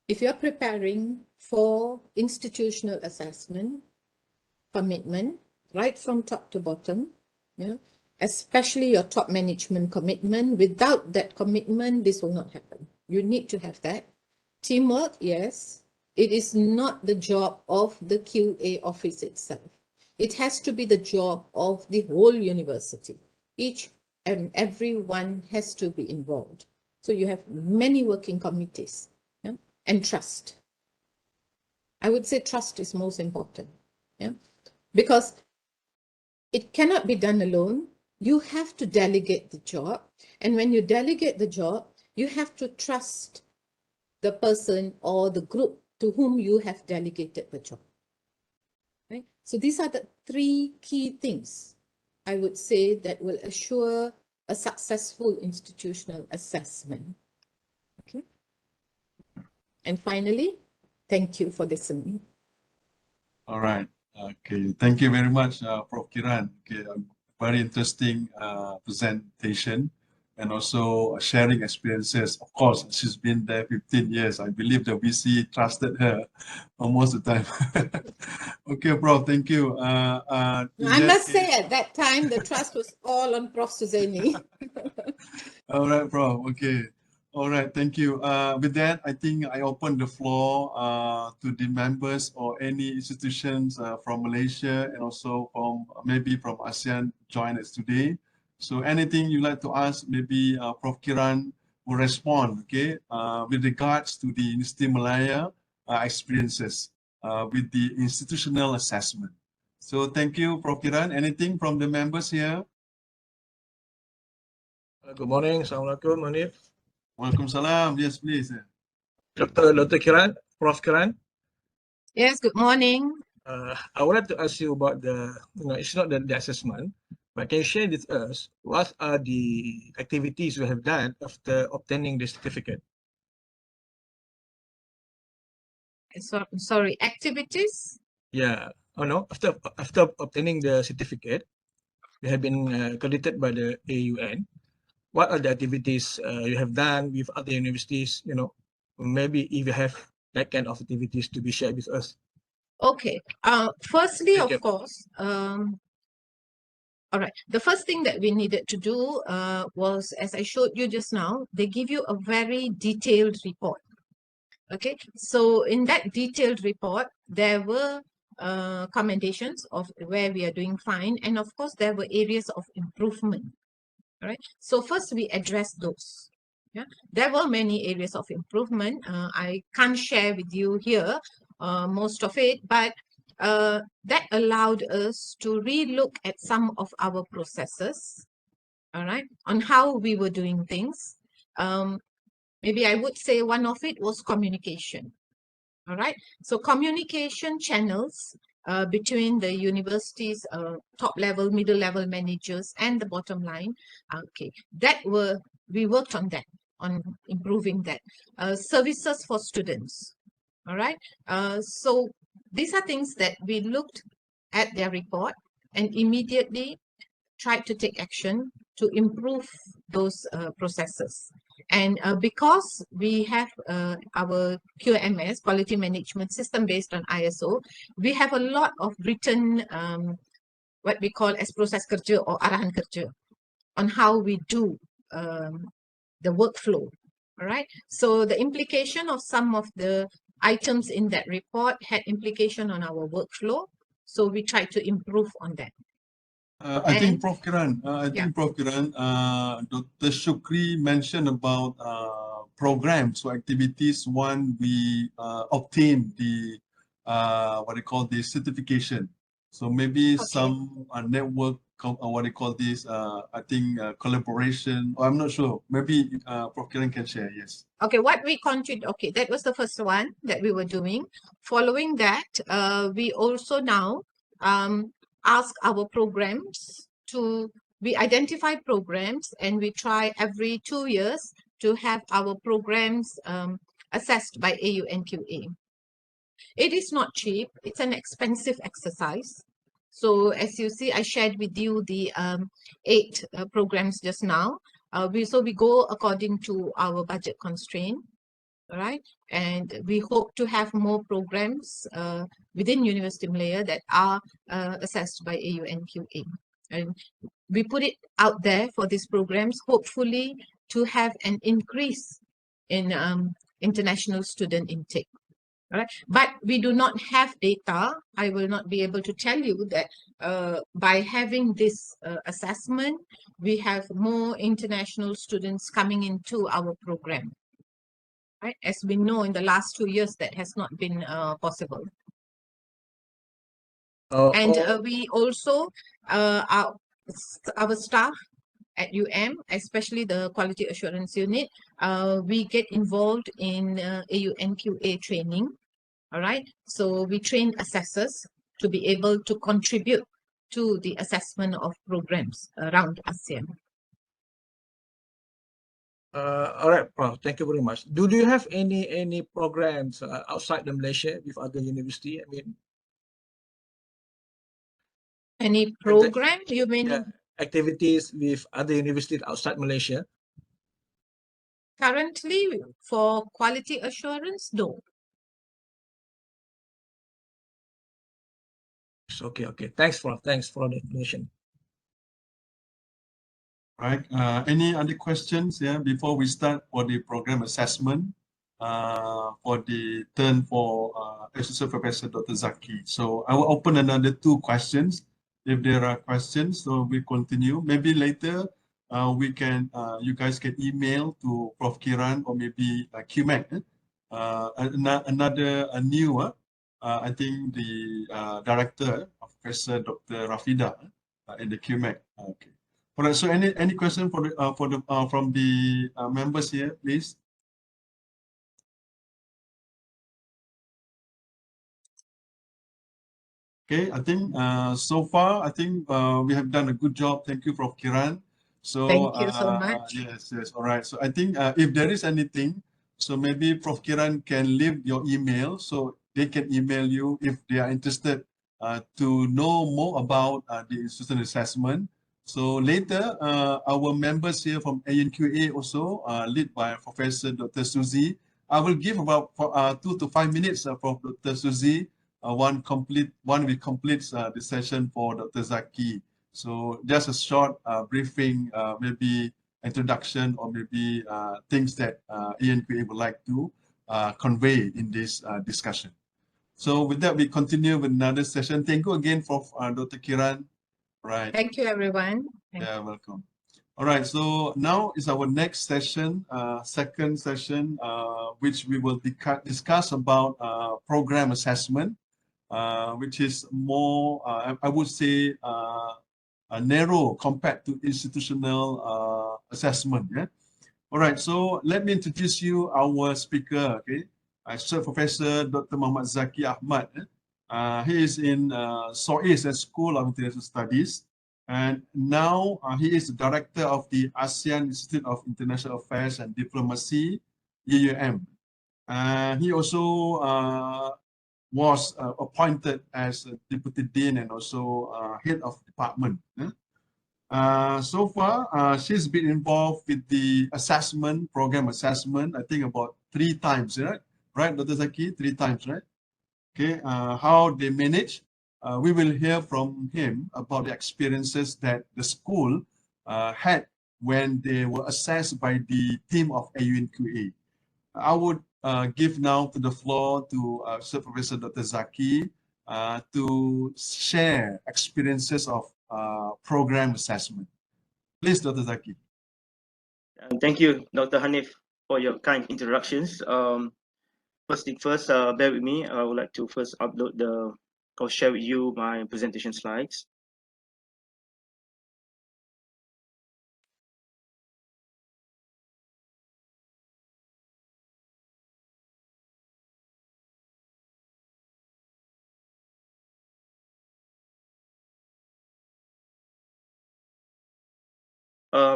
Speaker 3: if you're preparing for institutional assessment, commitment, right from top to bottom, yeah, especially your top management commitment, without that commitment, this will not happen. You need to have that. Teamwork, yes. It is not the job of the QA office itself. It has to be the job of the whole university. Each and everyone has to be involved. So you have many working committees, yeah? And trust. I would say trust is most important, yeah? Because it cannot be done alone. You have to delegate the job. And when you delegate the job, you have to trust the person or the group to whom you have delegated the job. Right? So these are the 3 key things I would say that will assure a successful institutional assessment. Okay. And finally, thank you for listening.
Speaker 1: All right. Okay. Thank you very much, Prof. Kiran. Okay. Very interesting presentation and also sharing experiences. Of course, she's been there 15 years. I believe the VC trusted her almost the time. Okay, Prof. Thank you.
Speaker 3: I must say at that time, the trust was all on Prof. Suzani.
Speaker 1: All right, Prof. Okay. All right, thank you. With that, I think I open the floor to the members or any institutions from Malaysia and also from maybe from ASEAN join us today. So anything you'd like to ask, maybe Prof. Kiran will respond, okay, with regards to the University Malaya experiences with the institutional assessment. So thank you, Prof. Kiran. Anything from the members here?
Speaker 4: Good morning. Assalamualaikum, Manif.
Speaker 1: Welcome, salam. Yes, please.
Speaker 4: Dr. Kiran, Prof. Kiran.
Speaker 2: Yes, good morning.
Speaker 4: I would like to ask you about the, it's not the assessment, but can you share with us what are the activities you have done after obtaining the certificate?
Speaker 2: So, sorry, activities?
Speaker 4: Yeah. Oh no, after obtaining the certificate, you have been accredited by the AUN. What are the activities you have done with other universities? Maybe if you have that kind of activities to be shared with us.
Speaker 2: Okay. Firstly,
Speaker 4: Thank you.
Speaker 2: of course, all right. The first thing that we needed to do was, as I showed you just now, they give you a very detailed report. Okay. So in that detailed report, there were commendations of where we are doing fine. And of course, there were areas of improvement. All right. So first we address those. Yeah. There were many areas of improvement. I can't share with you here most of it, but that allowed us to relook at some of our processes, all right, on how we were doing things. Maybe I would say one of it was communication, all right. So communication channels between the university's top level, middle level managers and the bottom line. Okay, we worked on that, on improving that. Services for students. All right. So these are things that we looked at their report and immediately tried to take action to improve those processes. And because we have our QMS, Quality Management System, based on ISO, we have a lot of written, what we call as proses kerja or arahan kerja, on how we do the workflow. All right. So the implication of some of the items in that report had implication on our workflow. So we tried to improve on that.
Speaker 1: I think Prof. Kiran, Dr. Shukri mentioned about programs or activities when we obtain the what they call the certification. So maybe some network, what they call this, I think collaboration. I'm not sure. Maybe Prof. Kiran can share. Yes.
Speaker 2: Okay, what we contribute. Okay, that was the first one that we were doing. Following that, we also now ask our programs we identify programs and we try every 2 years to have our programs assessed by AUNQA. It is not cheap. It's an expensive exercise. So as you see, I shared with you the 8 programs just now. We go according to our budget constraint. All right, and we hope to have more programs within University Malaya that are assessed by AUNQA. And we put it out there for these programs, hopefully to have an increase in international student intake. All right, but we do not have data. I will not be able to tell you that by having this assessment, we have more international students coming into our program. Right? As we know, in the last 2 years, that has not been possible. We also, our staff at UM, especially the Quality Assurance Unit, we get involved in AUN-QA training. All right. So we train assessors to be able to contribute to the assessment of programs around ASEAN.
Speaker 4: All right, Prof. Thank you very much. Do you have any programs outside the Malaysia with other university? I mean,
Speaker 2: any program? You mean
Speaker 4: activities with other universities outside Malaysia?
Speaker 2: Currently, for quality assurance, no.
Speaker 4: Okay. Thanks for the information.
Speaker 1: Right. Any other questions? Yeah, before we start for the program assessment for the turn for Associate Professor Dr. Zaki. So I will open another 2 questions if there are questions. So we continue. Maybe later we can you guys can email to Prof. Kiran or maybe QMAC. Another new I think the director, Professor Dr. Rafida in the QMAC. Okay. All right. So any question for the from the members here, please? Okay. I think so far I think we have done a good job. Thank you, Prof. Kiran. So
Speaker 2: thank you so much.
Speaker 1: Yes. All right. So I think if there is anything, so maybe Prof. Kiran can leave your email so they can email you if they are interested to know more about the institution assessment. So later, our members here from AUN-QA also, led by Professor Dr. Suzy. I will give about 2 to 5 minutes for Dr. Suzy. One we complete the session for Dr. Zaki. So just a short briefing, maybe introduction or maybe things that AUN-QA would like to convey in this discussion. So with that, we continue with another session. Thank you again for Dr. Kiran. Right.
Speaker 2: Thank you, everyone.
Speaker 1: Welcome. All right, so now is our next session, second session, which we will discuss about program assessment, which is more, I would say, narrow compared to institutional assessment. Yeah. All right, so let me introduce you our speaker. Okay, Professor Dr. Muhammad Zaki Ahmad. He is in SOIS, School of International Studies, and now he is the director of the ASEAN Institute of International Affairs and Diplomacy, AUM. He also was appointed as a deputy dean and also head of department. So far, she's been involved with the assessment, program assessment, I think about 3 times, right? Right, Dr. Zaki? 3 times, right? Okay, how they manage. We will hear from him about the experiences that the school had when they were assessed by the team of AUN-QA. I would give now to the floor to Professor Dr. Zaki to share experiences of program assessment. Please, Dr. Zaki.
Speaker 5: Thank you, Dr. Hanif, for your kind introductions. First thing first, bear with me. I would like to first upload or share with you my presentation slides.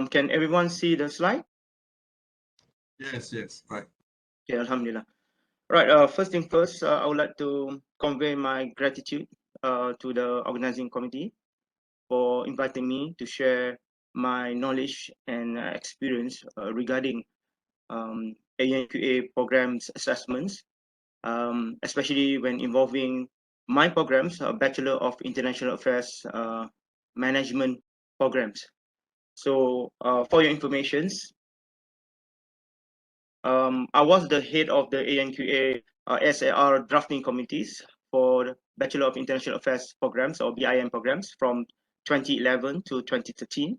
Speaker 5: Can everyone see the slide?
Speaker 1: Yes, yes, right.
Speaker 5: Okay, Alhamdulillah. Right, first thing first, I would like to convey my gratitude to the organizing committee for inviting me to share my knowledge and experience regarding AUN-QA programs assessments, especially when involving my programs, Bachelor of International Affairs Management programs. So for your informations, I was the head of the AUN-QA SAR drafting committees for Bachelor of International Affairs programs or BIM programs from 2011 to 2013.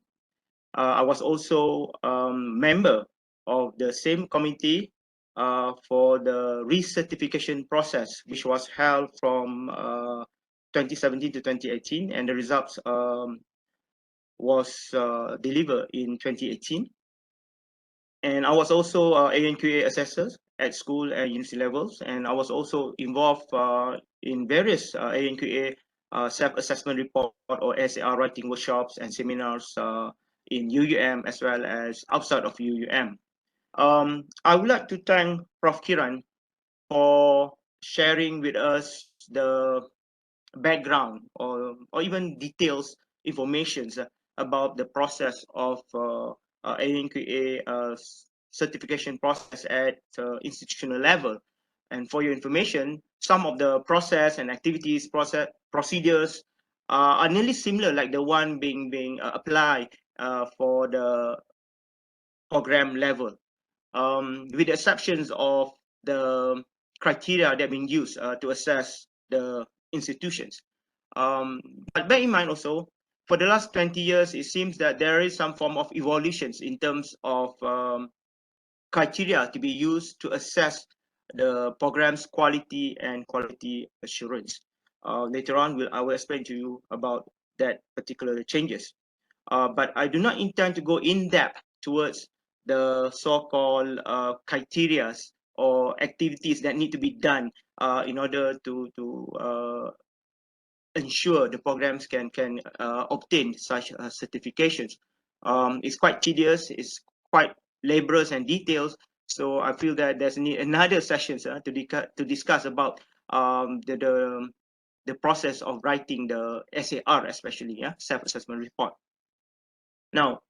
Speaker 5: I was also member of the same committee for the recertification process, which was held from 2017 to 2018, and the results was delivered in 2018. And I was also AUN-QA assessor at school and university levels, and I was also involved in various AUN-QA self-assessment report or SAR writing workshops and seminars in UUM as well as outside of UUM. I would like to thank Prof. Kiran for sharing with us the background or even details information about the process of AUN-QA certification process at institutional level. And for your information, some of the process and activities, procedures are nearly similar, like the one being applied for the program level, with the exceptions of the criteria that are being used to assess the institutions. But bear in mind also, for the last 20 years, it seems that there is some form of evolutions in terms of criteria to be used to assess the program's quality and quality assurance. Later on, I will explain to you about that particular changes. But I do not intend to go in depth towards the so-called criteria or activities that need to be done in order to ensure the programs can obtain such certifications. It's quite tedious, it's quite laborious and details. So I feel that there's another session to discuss about the process of writing the SAR, especially self-assessment report. Now,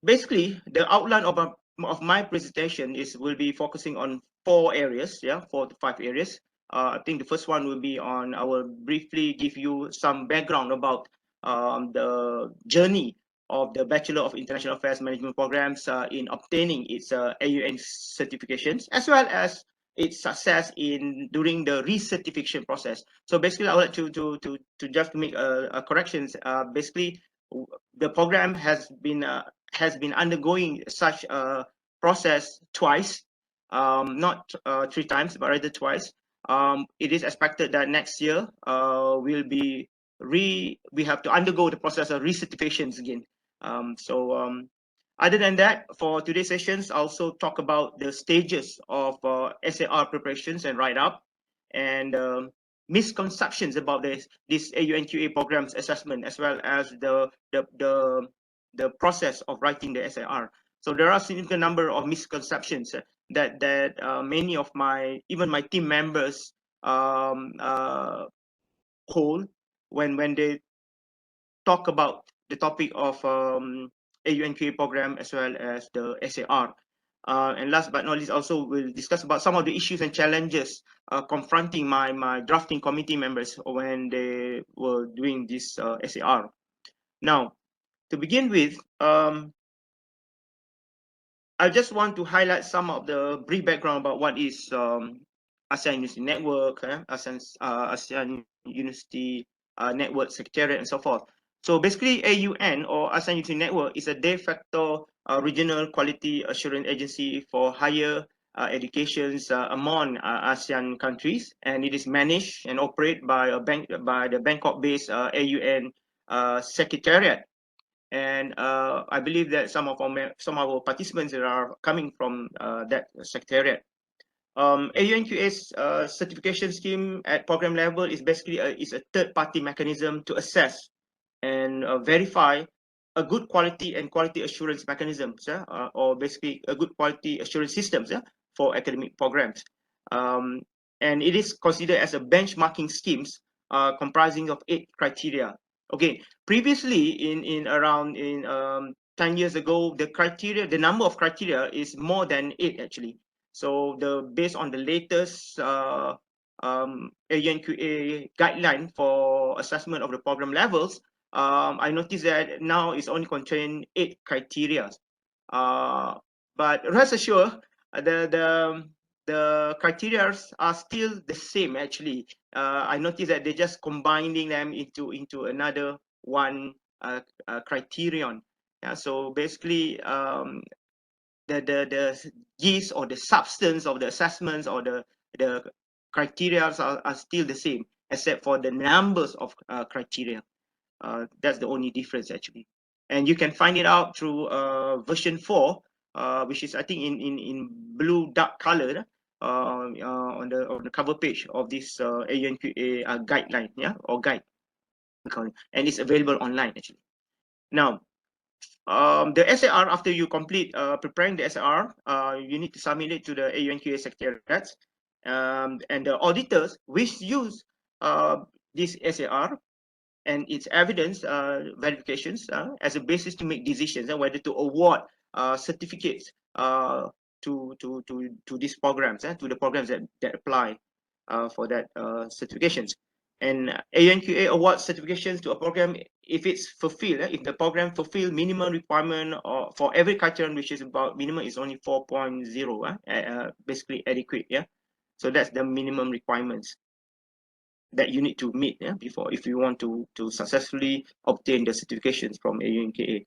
Speaker 5: basically, the outline of my presentation will be focusing on 4 areas, 4 to 5 areas. I think the first one will be on, I will briefly give you some background about the journey of the Bachelor of International Affairs Management programs in obtaining its AUN certifications, as well as its success during the recertification process. So basically, I would like to just make a corrections. Basically, the program has been undergoing such a process twice, not 3 times, but rather twice. It is expected that next year we have to undergo the process of recertifications again. Other than that, for today's sessions, I'll also talk about the stages of SAR preparations and write-up, and misconceptions about this AUN-QA programs assessment, as well as the process of writing the SAR. So there are a significant number of misconceptions that many of even my team members hold when they talk about the topic of AUN-QA program as well as the SAR. And last but not least, also we'll discuss about some of the issues and challenges confronting my drafting committee members when they were doing this SAR. Now, to begin with, I just want to highlight some of the brief background about what is ASEAN University Network, ASEAN University Network Secretariat, and so forth. So basically, AUN, or ASEAN University Network, is a de facto regional quality assurance agency for higher educations among ASEAN countries, and it is managed and operated by the Bangkok-based AUN Secretariat. And I believe that some of our participants are coming from that secretariat. AUN-QA's certification scheme at program level is basically is a third-party mechanism to assess and verify a good quality and quality assurance mechanisms, or basically a good quality assurance systems for academic programs. And it is considered as a benchmarking schemes comprising of 8 criteria. Okay, previously in around 10 years ago, the number of criteria is more than 8 actually. So based on the latest AUN-QA guideline for assessment of the program levels, I noticed that now it's only contain 8 criteria. But rest assured, the criteria are still the same actually. I noticed that they're just combining them into another one criterion. Yeah, so basically the gist or the substance of the assessments or the criteria are still the same, except for the numbers of criteria. That's the only difference actually. And you can find it out through version 4, which is I think in blue dark color on the cover page of this AUN-QA guideline, yeah, or guide, and it's available online actually. Now, the SAR, after you complete preparing the SAR, you need to submit it to the AUN-QA secretariat, and the auditors which use this SAR and its evidence verifications as a basis to make decisions whether to award certificates to these programs, to the programs that apply for that certifications. And AUN-QA awards certifications to a program if it's fulfilled, if the program fulfill minimum requirement or for every criterion, which is about minimum is only 4.0, basically adequate, yeah. So that's the minimum requirements that you need to meet, yeah, before, if you want to successfully obtain the certifications from AUN-QA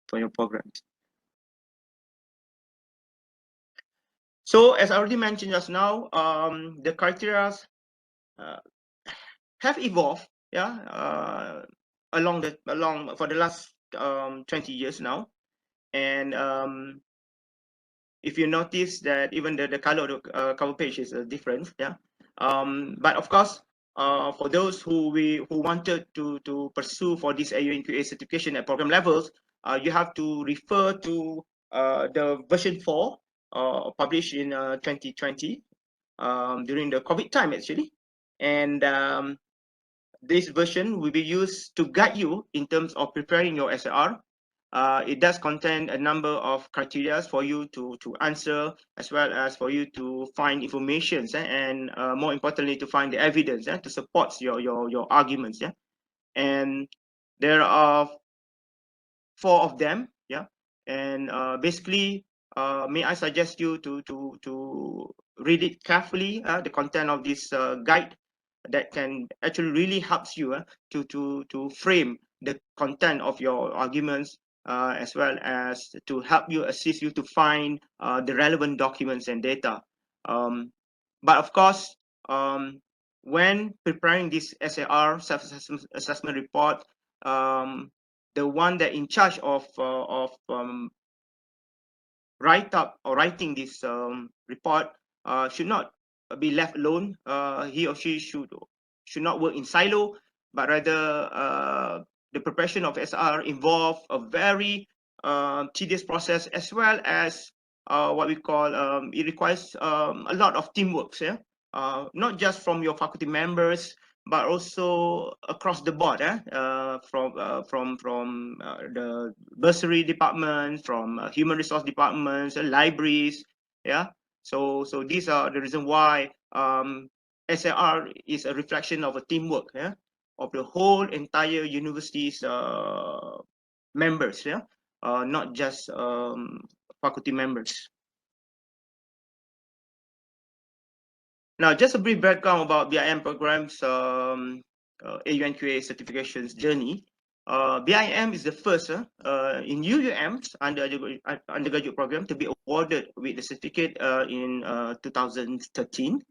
Speaker 5: for your programs. So as I already mentioned just now, the criteria have evolved, yeah, along for the last 20 years now. And if you notice that even the color of the cover page is different, yeah. But of course, for those who wanted to pursue for this AUN-QA certification at program levels, you have to refer to the version 4 published in 2020 during the COVID time actually. And this version will be used to guide you in terms of preparing your SAR. It does contain a number of criteria for you to answer, as well as for you to find information, and more importantly, to find the evidence to support your arguments. Yeah, and there are 4 of them. Yeah, and basically, may I suggest you to read it carefully, the content of this guide that can actually really helps you to frame the content of your arguments, as well as to help you, assist you to find the relevant documents and data. But of course, when preparing this SAR, self-assessment report, the one that in charge of writing this report should not be left alone. He or she should not work in silo, but rather the preparation of SR involve a very tedious process, as well as what we call it requires a lot of teamwork. Yeah, not just from your faculty members, but also across the board. From the bursary department, from human resource departments, libraries. Yeah. So these are the reason why SIR is a reflection of a teamwork, yeah, of the whole entire university's members, yeah, not just faculty members. Now, just a brief background about BIM programs, AUN-QA certifications journey. BIM is the first in UUM's undergraduate program to be awarded with the certificate in 2013.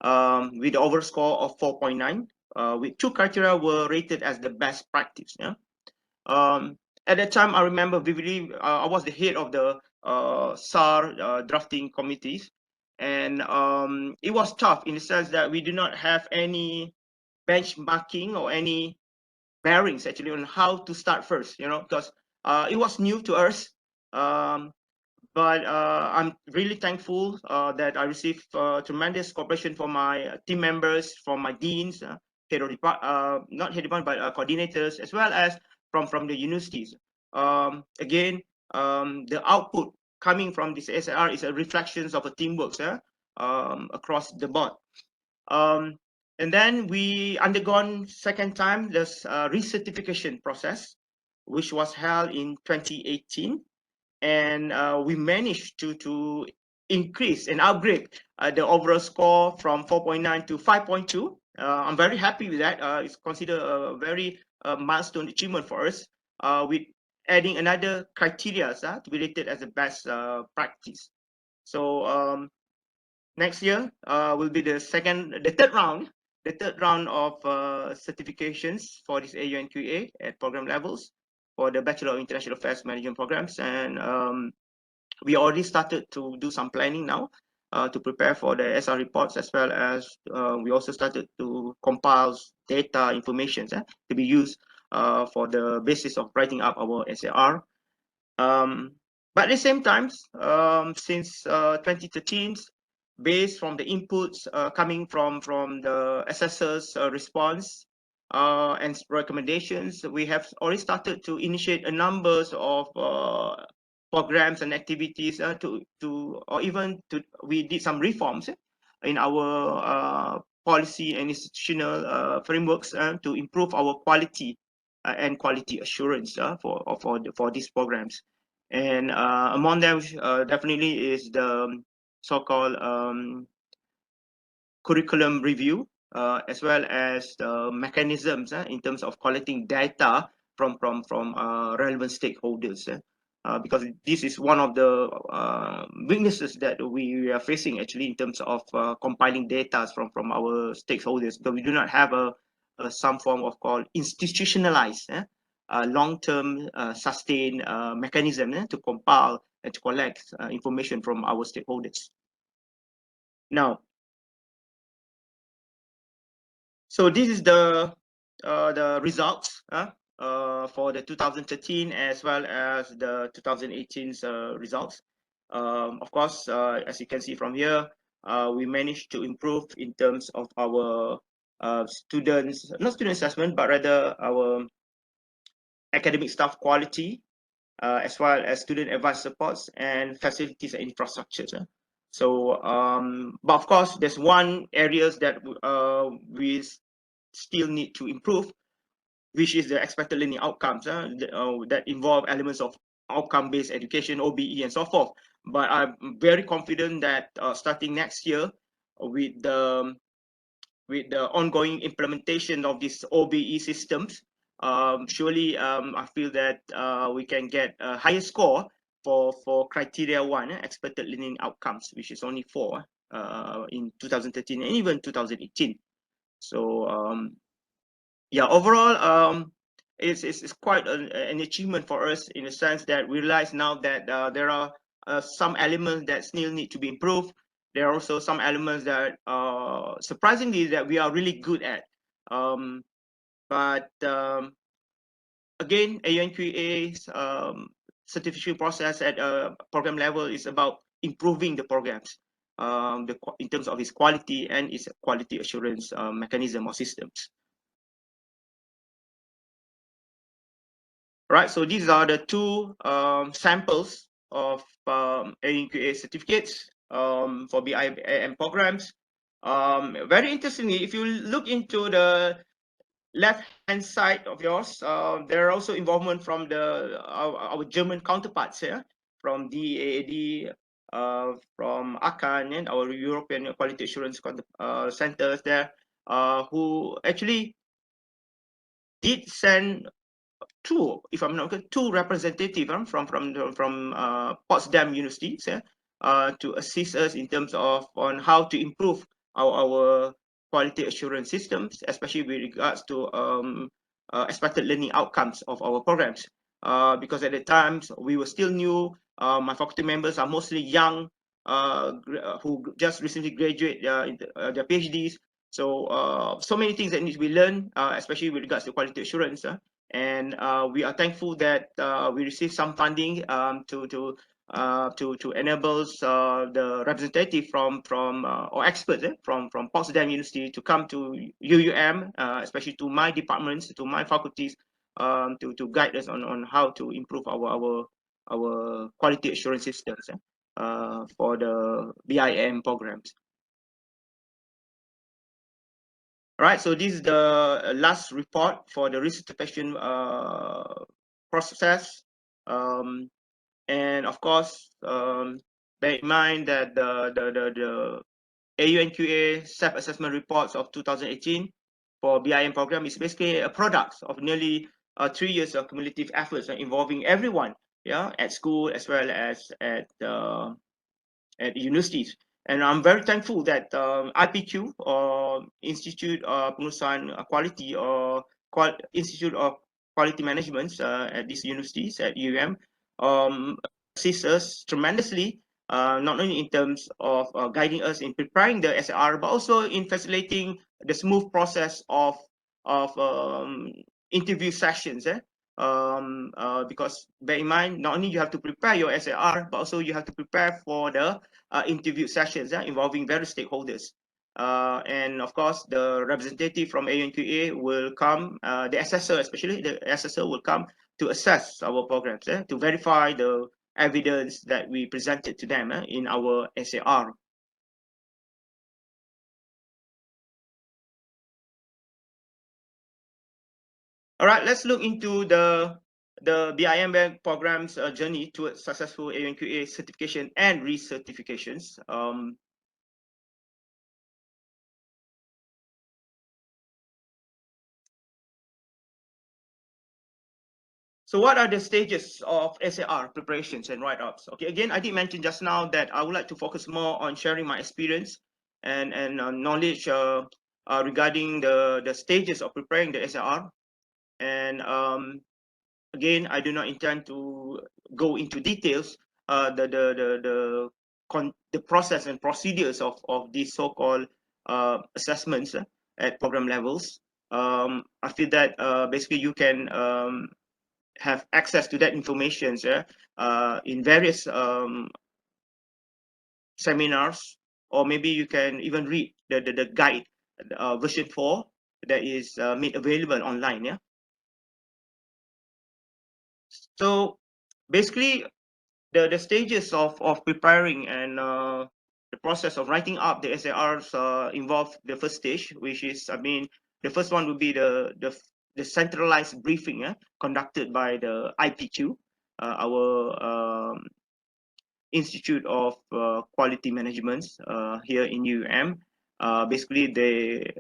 Speaker 5: With the overall score of 4.9, with 2 criteria were rated as the best practice. Yeah. At that time, I remember vividly, I was the head of the SAR drafting committees, and it was tough in the sense that we do not have any benchmarking or any bearings actually on how to start first, you know, because it was new to us. But I'm really thankful that I received tremendous cooperation from my team members, from my deans, head of not head department, but coordinators, as well as from the universities. Again, the output coming from this SIR is a reflection of a teamwork across the board. And then we undergone second time this recertification process, which was held in 2018. And we managed to increase and upgrade the overall score from 4.9 to 5.2. I'm very happy with that. It's considered a very milestone achievement for us, with adding another criteria to be rated as the best practice. So next year will be the third round of certifications for this AUN-QA at program levels for the Bachelor of International Affairs Management programs, and we already started to do some planning now to prepare for the SR reports, as well as we also started to compile data information to be used for the basis of writing up our SAR. But at the same time, since 2013, based from the inputs coming from the assessors' response and recommendations, we have already started to initiate a number of programs and activities we did some reforms in our policy and institutional frameworks to improve our quality and quality assurance for these programs. And among them definitely is the so-called curriculum review, as well as the mechanisms in terms of collecting data from relevant stakeholders. Because this is one of the weaknesses that we are facing actually in terms of compiling data from our stakeholders, because we do not have some form of called institutionalized long-term sustained mechanism to compile and to collect information from our stakeholders. Now, so this is the results for the 2013 as well as the 2018's results. Of course, as you can see from here, we managed to improve in terms of our not student assessment, but rather our academic staff quality, as well as student advice supports and facilities and infrastructures. So, but of course, there's one areas that we still need to improve, which is the expected learning outcomes that involve elements of outcome-based education, OBE, and so forth. But I'm very confident that starting next year, with the ongoing implementation of these OBE systems, surely I feel that we can get a higher score for criteria 1, expected learning outcomes, which is only 4 in 2013 and even 2018. So yeah, overall, it's quite an achievement for us in the sense that we realize now that there are some elements that still need to be improved. there are also some elements that surprisingly that we are really good at. But again, AUN-QA's certification process at a program level is about improving the programs in terms of its quality and its quality assurance mechanism or systems. Right, so these are the two samples of AUN-QA certificates for BIM programs. Very interestingly, if you look into the left-hand side of yours, there are also involvement from our German counterparts here, from DAAD, from AUNQA, and our European Quality Assurance centers there, who actually did send two, if I'm not good, two representatives from Potsdam University to assist us in terms of on how to improve our quality assurance systems, especially with regards to expected learning outcomes of our programs. Because at the times we were still new, my faculty members are mostly young, who just recently graduate their PhDs. So so many things that need to be learned, especially with regards to quality assurance. And we are thankful that we received some funding to enable the representative or experts from Potsdam University to come to UUM, especially to my departments, to my faculties, to guide us on how to improve our quality assurance systems for the BIM programs. All right, so this is the last report for the recertification process. And of course, bear in mind that the AUN-QA self-assessment reports of 2018 for BIM program is basically a product of nearly 3 years of cumulative efforts involving everyone, at school as well as at universities. And I'm very thankful that IPQ, or Institute of Pengurusan Quality, or Institute of Quality Management at these universities at UUM, assists us tremendously, not only in terms of guiding us in preparing the SAR, but also in facilitating the smooth process of interview sessions. Because bear in mind, not only you have to prepare your SAR, but also you have to prepare for the interview sessions involving various stakeholders. And of course, the representative from AUN-QA will come, the assessor, especially the assessor, will come to assess our programs, to verify the evidence that we presented to them in our SAR. All right, let's look into the BIM program's journey towards successful AUN-QA certification and recertifications. So what are the stages of SAR preparations and write-ups? Okay, again, I did mention just now that I would like to focus more on sharing my experience and knowledge regarding the stages of preparing the SAR. And again, I do not intend to go into details the process and procedures of these so-called assessments at program levels. I feel that basically you can have access to that information in various seminars, or maybe you can even read the guide version 4 that is made available online. So basically, the stages of preparing and the process of writing up the SARs involve the first stage, which is, the first one would be the centralized briefing conducted by the IPQ, our Institute of Quality Management here in UUM. Basically, they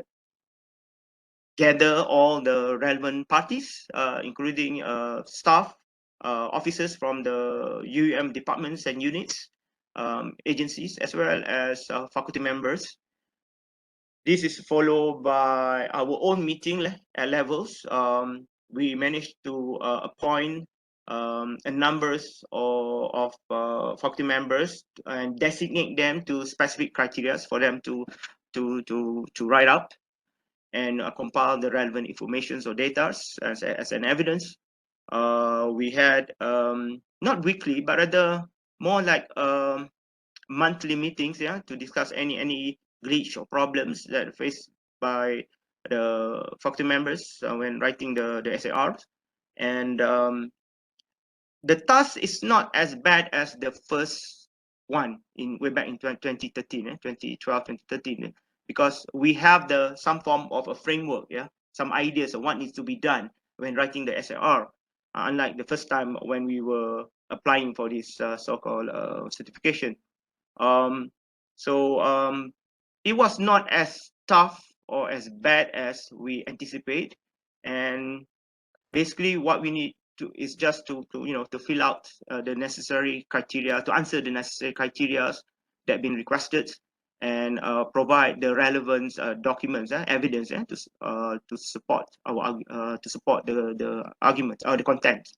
Speaker 5: gather all the relevant parties, including staff, officers from the UUM departments and units, agencies, as well as faculty members. This is followed by our own meeting levels. We managed to appoint a numbers of faculty members and designate them to specific criteria for them to write up and compile the relevant information or data as an evidence. We had not weekly, but rather more like monthly meetings, yeah, to discuss any glitch or problems that are faced by the faculty members when writing the SARs. And the task is not as bad as the first one in way back in 2013, 2012, 2013, because we have some form of a framework, yeah, some ideas of what needs to be done when writing the SAR, unlike the first time when we were applying for this so-called certification. It was not as tough or as bad as we anticipate, and basically what we need to is just to fill out the necessary criteria, to answer the necessary criteria that have been requested, and provide the relevant documents, evidence, to support the argument or the content.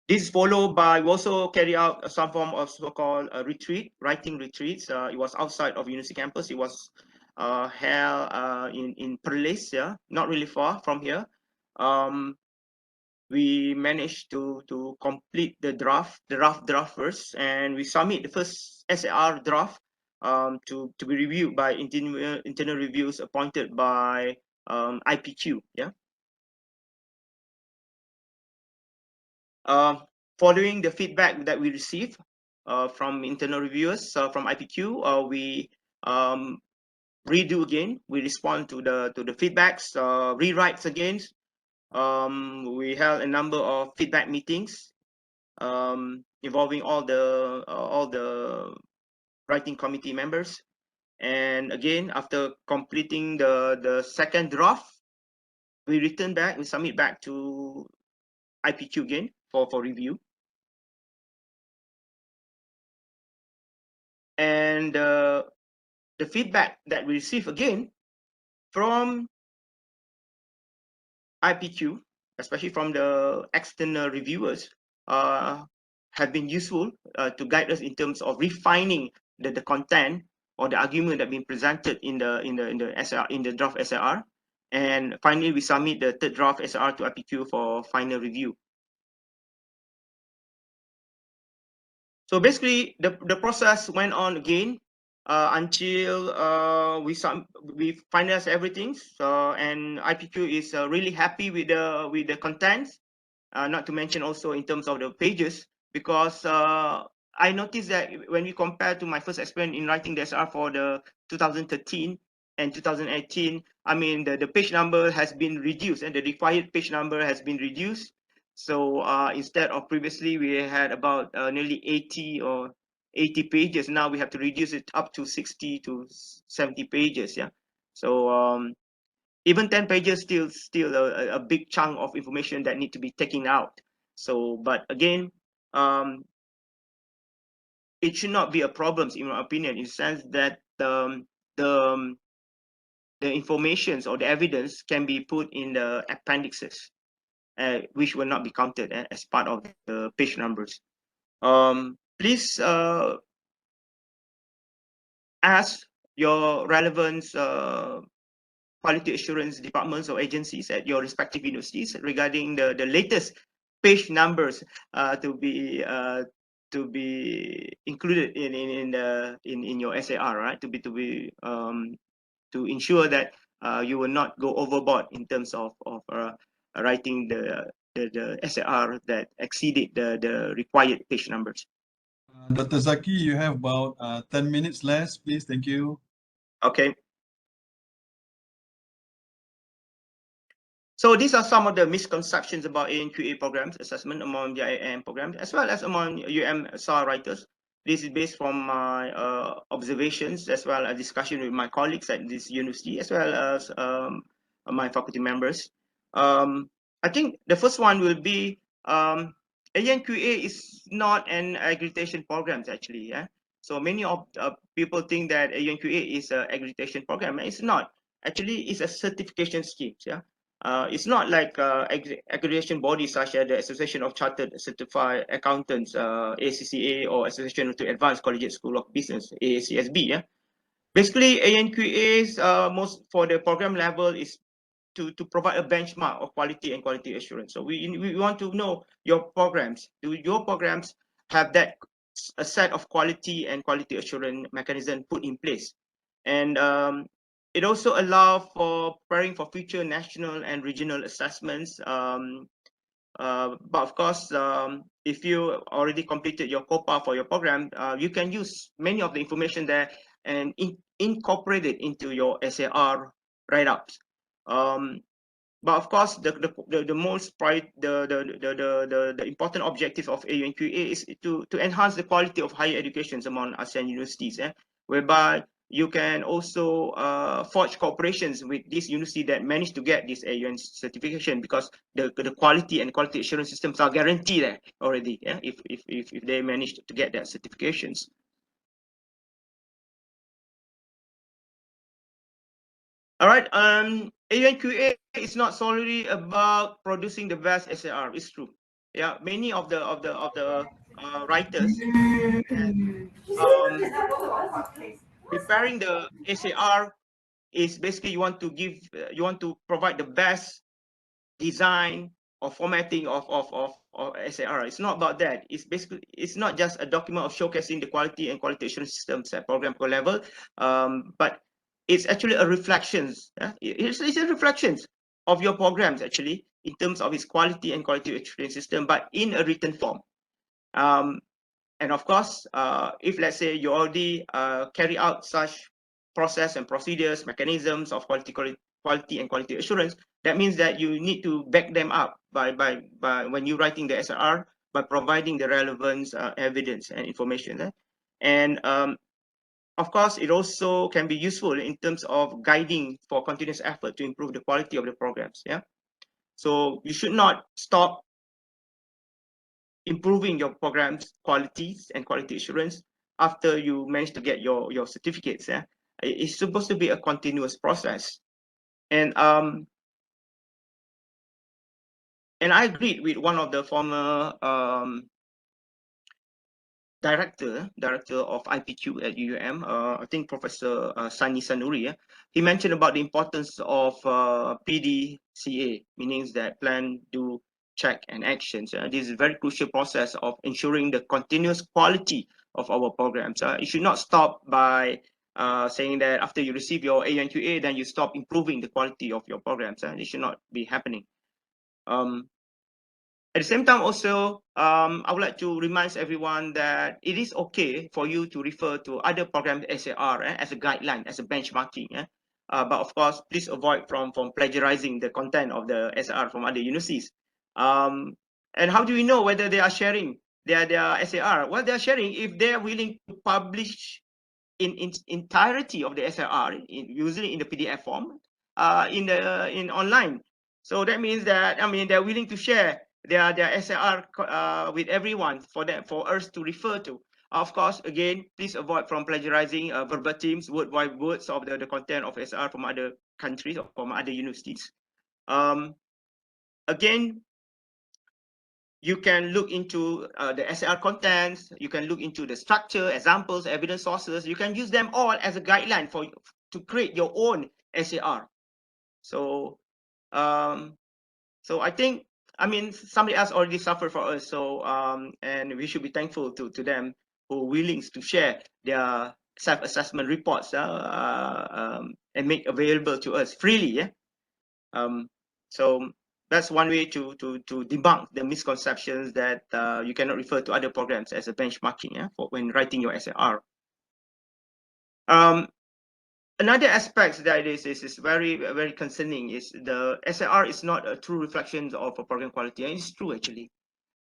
Speaker 5: This is followed by, we also carry out some form of so-called writing retreats. It was outside of university campus. It was held in Perlis, yeah, not really far from here. We managed to complete the rough draft first, and we submit the first SAR draft to be reviewed by internal reviews appointed by IPQ. Yeah. Following the feedback that we received from internal reviewers from IPQ, we redo again. We respond to the feedbacks, rewrites again. We held a number of feedback meetings involving all the writing committee members. And again, after completing the second draft, we return back and submit back to IPQ again for review. And the feedback that we receive again from IPQ, especially from the external reviewers, have been useful to guide us in terms of refining the content or the argument that been presented in the SAR, in the draft SAR. And finally, we submit the third draft SAR to IPQ for final review. So basically, the process went on again until we finalized everything. So, and IPQ is really happy with the contents, not to mention also in terms of the pages, because I noticed that when we compare to my first experience in writing the SR for the 2013 and 2018, I mean the page number has been reduced, and the required page number has been reduced. So instead of previously we had about nearly 80 or 80 pages, now we have to reduce it up to 60 to 70 pages. Yeah. So even 10 pages still a big chunk of information that need to be taken out. So, but again, it should not be a problem, in my opinion, in the sense that the informations or the evidence can be put in the appendixes, which will not be counted as part of the page numbers. Please ask your relevant quality assurance departments or agencies at your respective universities regarding the latest page numbers to be included in your SAR, right? To ensure that you will not go overboard in terms of writing the SAR that exceeded the required page numbers.
Speaker 1: Dr. Zaki, you have about 10 minutes left, please. Thank you.
Speaker 5: Okay. So these are some of the misconceptions about AUN-QA programs assessment among the IAM programs, as well as among SAR writers. This is based from my observations, as well as discussion with my colleagues at this university, as well as my faculty members. I think the first one will be AUN-QA is not an accreditation program, actually. Yeah. So many of people think that AUN-QA is an accreditation program. It's not. Actually, it's a certification scheme. Yeah. It's not like accreditation bodies such as the Association of Chartered Certified Accountants, ACCA, or Association to Advanced Collegiate School of Business, AACSB. Yeah, basically AUN-QA's most for the program level is to provide a benchmark of quality and quality assurance. So we want to know your programs. Do your programs have that a set of quality and quality assurance mechanism put in place? And it also allows for preparing for future national and regional assessments. But of course, if you already completed your COPA for your program, you can use many of the information there and incorporate it into your SAR write-ups. But of course, the important objective of AUN-QA is to enhance the quality of higher education among ASEAN universities, whereby you can also forge cooperations with this university that managed to get this AUN certification, because the quality and quality assurance systems are guaranteed there already, if they manage to get their certifications. All right, AUN-QA is not solely about producing the best SAR. It's true. Yeah, many of the writers, preparing the SAR is basically you want to provide the best design or formatting of SAR. It's not about that. It's not just a document of showcasing the quality and quality assurance systems at program level, but it's actually a reflections. It's a reflections of your programs actually in terms of its quality and quality assurance system, but in a written form. And of course, if let's say you already carry out such process and procedures, mechanisms of quality and quality assurance, that means that you need to back them up by when you're writing the SRR, by providing the relevant evidence and information. And of course, it also can be useful in terms of guiding for continuous effort to improve the quality of the programs. Yeah, so you should not stop improving your program's qualities and quality assurance after you manage to get your certificates. Yeah, it's supposed to be a continuous process. And I agreed with one of the former director of IPQ at UUM, I think Professor Sani Sanuri. He mentioned about the importance of PDCA, meaning that plan, do, check, and actions. This is a very crucial process of ensuring the continuous quality of our programs. It should not stop by saying that after you receive your AUN-QA, then you stop improving the quality of your programs. It should not be happening. At the same time, also, I would like to remind everyone that it is okay for you to refer to other programs SAR as a guideline, as a benchmarking. But of course, please avoid from plagiarizing the content of the SAR from other universities. And how do we know whether they are sharing their SAR? Well, they are sharing if they are willing to publish in entirety of the SAR, usually in the PDF form, in online. So that means that they're willing to share their SAR with everyone for us to refer to. Of course, again, please avoid from plagiarizing verbatims, word-by words of the content of SAR from other countries or from other universities. Again, you can look into the SAR contents. You can look into the structure, examples, evidence sources. You can use them all as a guideline for you to create your own SAR. So, so I think, somebody else already suffered for us. So, and we should be thankful to them who are willing to share their self-assessment reports and make available to us freely. Yeah. So that's one way to debunk the misconceptions that you cannot refer to other programs as a benchmarking for when writing your SAR. Another aspect that is very, very concerning is the SAR is not a true reflection of a program quality, and it's true actually.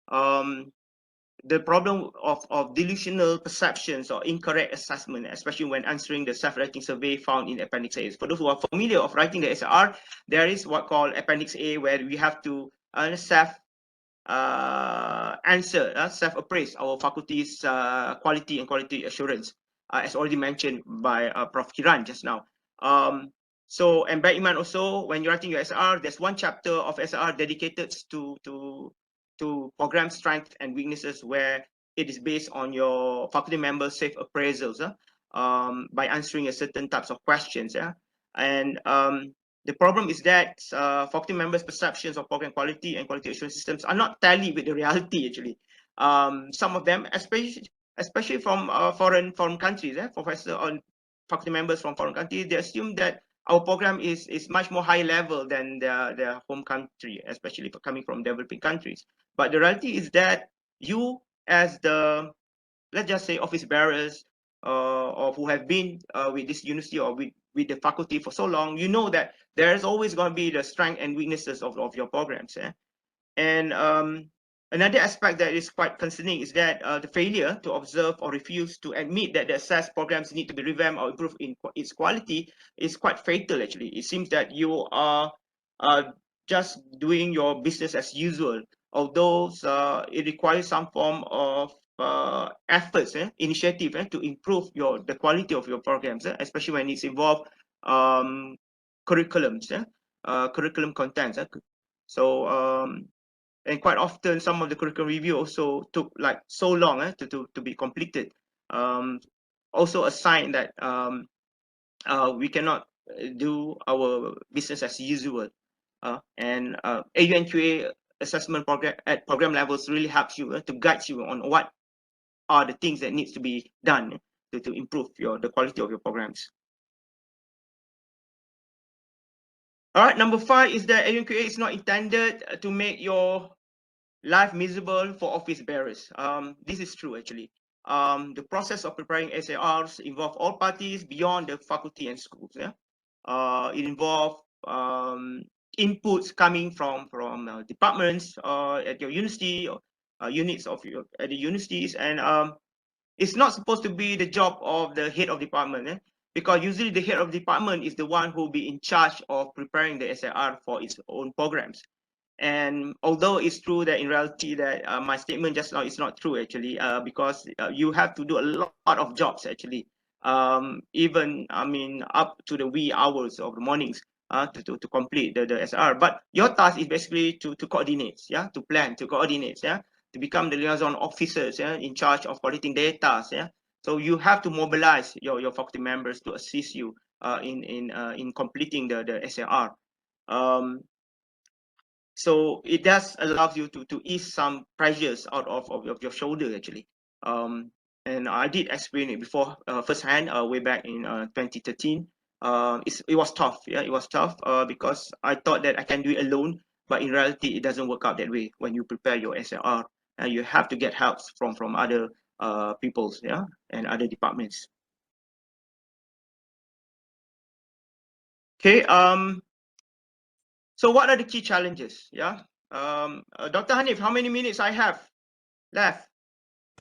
Speaker 5: The problem of delusional perceptions or incorrect assessment, especially when answering the self-writing survey found in Appendix A. For those who are familiar of writing the SAR, there is what called Appendix A, where we have to self-appraise our faculty's quality and quality assurance, as already mentioned by Prof. Kiran just now. So, and bear in mind also, when you're writing your SR, there's one chapter of SR dedicated to program strengths and weaknesses, where it is based on your faculty members' safe appraisals by answering a certain types of questions. And the problem is that faculty members' perceptions of program quality and quality assurance systems are not tally with the reality, actually. Some of them, especially from foreign countries, professor on faculty members from foreign countries, they assume that our program is much more high level than their home country, especially for coming from developing countries. But the reality is that you, as the, let's just say, office bearers, or who have been with this university or with the faculty for so long, you know that there's always going to be the strength and weaknesses of your programs. And another aspect that is quite concerning is that the failure to observe or refuse to admit that the assessed programs need to be revamped or improved in its quality is quite fatal, actually. It seems that you are just doing your business as usual, although it requires some form of efforts, initiative to improve the quality of your programs, especially when it's involved curriculums, curriculum contents. So and quite often some of the curriculum review also took like so long to be completed. Also a sign that we cannot do our business as usual. And AUN-QA assessment program at program levels really helps you to guide you on what are the things that needs to be done to improve the quality of your programs. All right, number 5 is that AUN-QA is not intended to make your life miserable for office bearers. This is true, actually. The process of preparing SARs involve all parties beyond the faculty and schools. It involves inputs coming from departments at your university, or units of at the universities, and it's not supposed to be the job of the head of department, because usually the head of department is the one who will be in charge of preparing the SAR for its own programs. And although it's true that in reality that my statement just now is not true, actually, because you have to do a lot of jobs, actually, even, I mean, up to the wee hours of the mornings to complete the SR. But your task is basically to coordinate, to plan, to coordinate, to become the liaison officers in charge of collecting data. So you have to mobilize your faculty members to assist you in completing the SAR. So it does allow you to ease some pressures out of your shoulder, actually. And I did experience it before firsthand way back in 2013. It was tough. It was tough because I thought that I can do it alone, but in reality, it doesn't work out that way. When you prepare your SLR, you have to get help from other peoples, and other departments. Okay. So what are the key challenges? Dr. Hanif, how many minutes I have left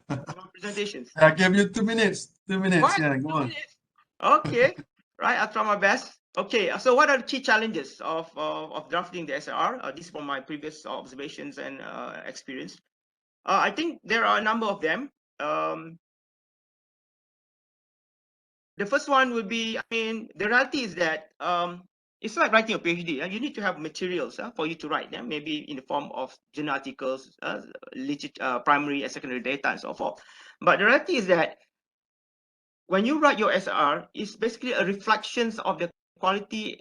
Speaker 5: for presentations?
Speaker 1: I give you 2 minutes. 2 minutes.
Speaker 5: What?
Speaker 1: Yeah, go
Speaker 5: 2
Speaker 1: on.
Speaker 5: minutes? Okay. Right, I'll try my best. Okay, so what are the key challenges of drafting the SR? This is from my previous observations and experience. I think there are a number of them. The first one would be, I mean, the reality is that it's like writing a PhD. You need to have materials for you to write them, maybe in the form of journal articles, primary and secondary data, and so forth. But the reality is that when you write your SR, it's basically a reflection of the quality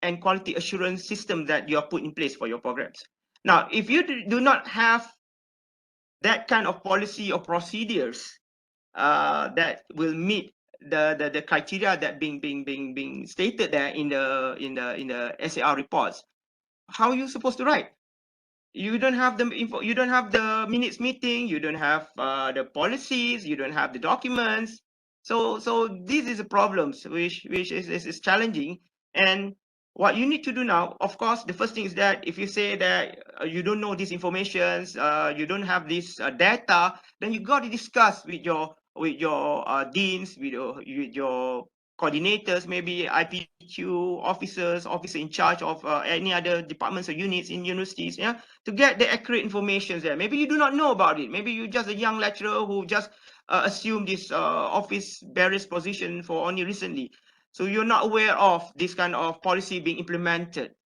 Speaker 5: and quality assurance system that you have put in place for your programs. Now, if you do not have that kind of policy or procedures that will meet the criteria that being stated there in the SAR reports, how are you supposed to write? You don't have the info, you don't have the minutes meeting, you don't have the policies, you don't have the documents. So this is a problem which is challenging. And what you need to do now, of course, the first thing is that if you say that you don't know these informations, you don't have this data, then you got to discuss with your deans, with your coordinators, maybe IPQ officers in charge of any other departments or units in universities, to get the accurate information there. Maybe you do not know about it. Maybe you're just a young lecturer who just assumed this office bearer's position for only recently. So you're not aware of this kind of policy being implemented,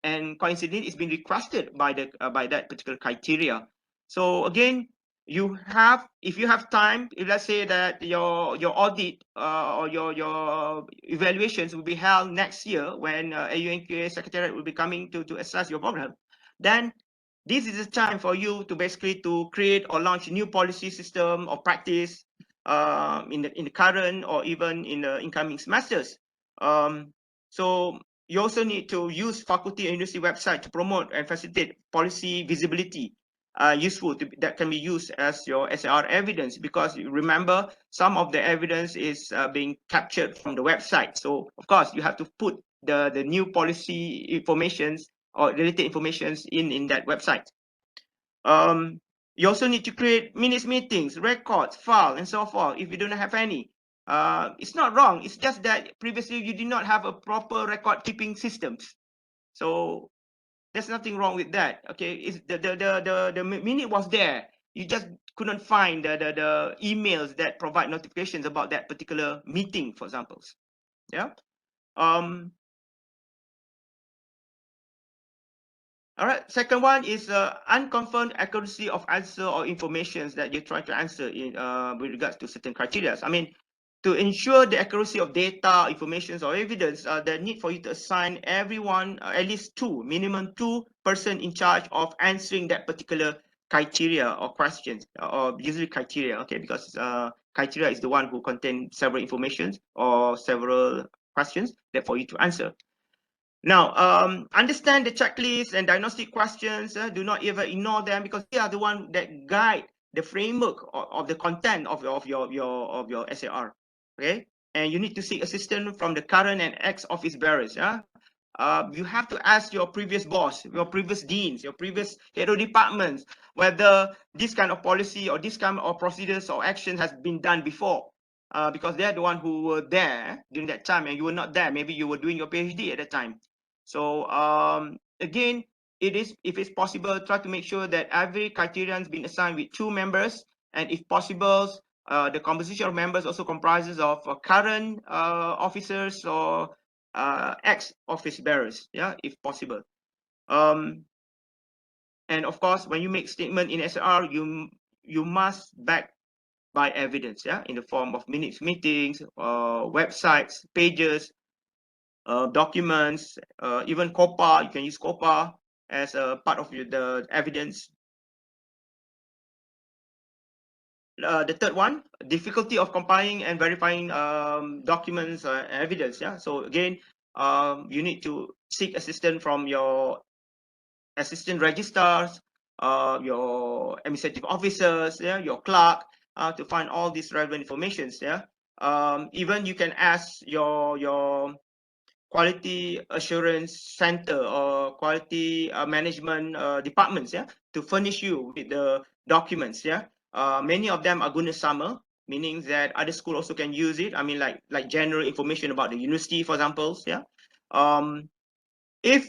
Speaker 5: and coincidentally, it's been requested by the by that particular criteria. So again, you have, if you have time, if let's say that your audit or your evaluations will be held next year when AUNQA Secretariat will be coming to assess your program, then this is a time for you to basically to create or launch a new policy system or practice in the current or even in the incoming semesters. So you also need to use faculty and university website to promote and facilitate policy visibility, useful that can be used as your SAR evidence, because you remember some of the evidence is being captured from the website. So of course you have to put the new policy informations or related informations in that website. You also need to create minutes meetings, records, file, and so forth if you don't have any. It's not wrong. It's just that previously you did not have a proper record keeping systems. So there's nothing wrong with that. Okay, it's the minute was there. You just couldn't find the emails that provide notifications about that particular meeting, for example. Yeah. All right. Second one is unconfirmed accuracy of answer or informations that you're trying to answer in with regards to certain criteria. I mean, to ensure the accuracy of data, information, or evidence, the need for you to assign everyone at least minimum two person in charge of answering that particular criteria or questions, or usually criteria. Okay, because criteria is the one who contain several informations or several questions that for you to answer. Now, understand the checklist and diagnostic questions. Do not ever ignore them, because they are the one that guide the framework of the content of your SAR. Okay, and you need to seek assistance from the current and ex-office bearers. Yeah, you have to ask your previous boss, your previous deans, your previous head of departments whether this kind of policy or this kind of procedures or action has been done before. Because they're the one who were there during that time, and you were not there. Maybe you were doing your PhD at the time. So again, if it's possible, try to make sure that every criterion has been assigned with 2 members, and if possible, the composition of members also comprises of current officers or ex-office bearers, yeah, if possible. And of course, when you make statement in SR, you must back by evidence, yeah, in the form of minutes, meetings, websites, pages, documents, even COPA. You can use COPA as a part of the evidence. The third one, difficulty of compiling and verifying documents evidence. Yeah. So again, you need to seek assistance from your assistant registrars, your administrative officers, yeah, your clerk, to find all these relevant informations. Yeah. Even you can ask your quality assurance center or quality management departments, yeah, to furnish you with the documents. Yeah, many of them are guna sama, meaning that other school also can use it. I mean, like general information about the university, for example. Yeah, if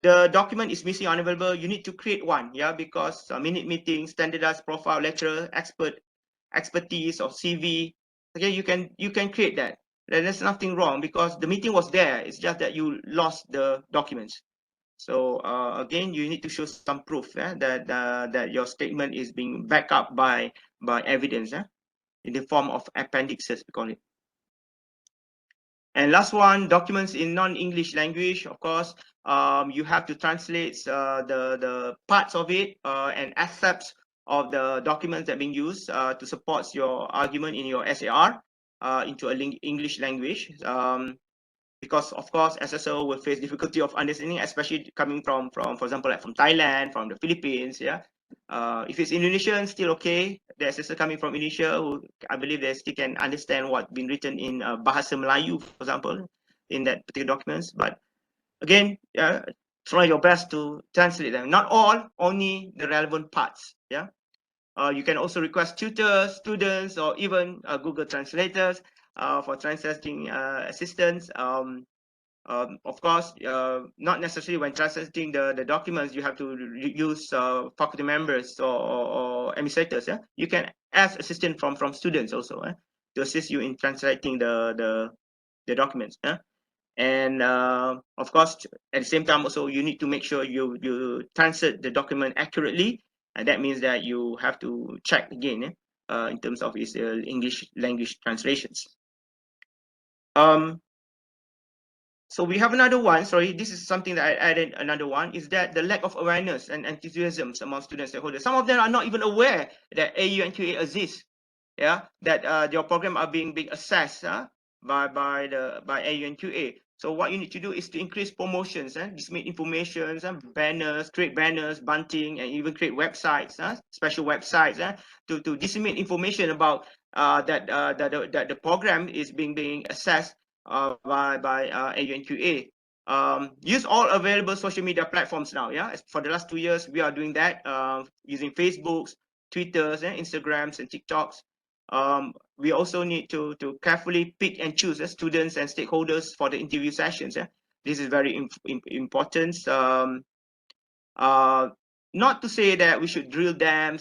Speaker 5: the document is missing or unavailable, you need to create one. Yeah, because minute meeting, standardized profile, lecturer, expertise or CV. Okay, you can create that. There's nothing wrong, because the meeting was there. It's just that you lost the documents. So again, you need to show some proof that your statement is being backed up by evidence, in the form of appendixes, we call it. And last one, documents in non-English language. Of course, you have to translate the parts of it and aspects of the documents that are being used to support your argument in your SAR into English language. Because of course, SSO will face difficulty of understanding, especially coming from for example, like from Thailand, from the Philippines. Yeah. If it's Indonesian, still okay. The SSO coming from Indonesia, who I believe they still can understand what's been written in Bahasa Melayu, for example, in that particular documents. But again, try your best to translate them. Not all, only the relevant parts. Yeah. You can also request tutors, students, or even Google translators for translating assistance. Of course, not necessarily when translating the documents, you have to use faculty members or administrators. Yeah, you can ask assistance from students also to assist you in translating the the documents. And of course, at the same time, also you need to make sure you translate the document accurately, and that means that you have to check again in terms of its English language translations. So we have another one. Sorry, this is something that I added. Another one is that the lack of awareness and enthusiasm among student stakeholders. Some of them are not even aware that AUN-QA exists. Yeah, that your program are being assessed by AUN-QA. So what you need to do is to increase promotions, disseminate information, banners, create banners, bunting, and even create websites, special websites, to disseminate information about that the program is being assessed by AUN-QA. Use all available social media platforms now. Yeah, for the last 2 years, we are doing that using Facebooks, Twitters, Instagrams, and TikToks. We also need to carefully pick and choose students and stakeholders for the interview sessions. This is very important. Not to say that we should drill them,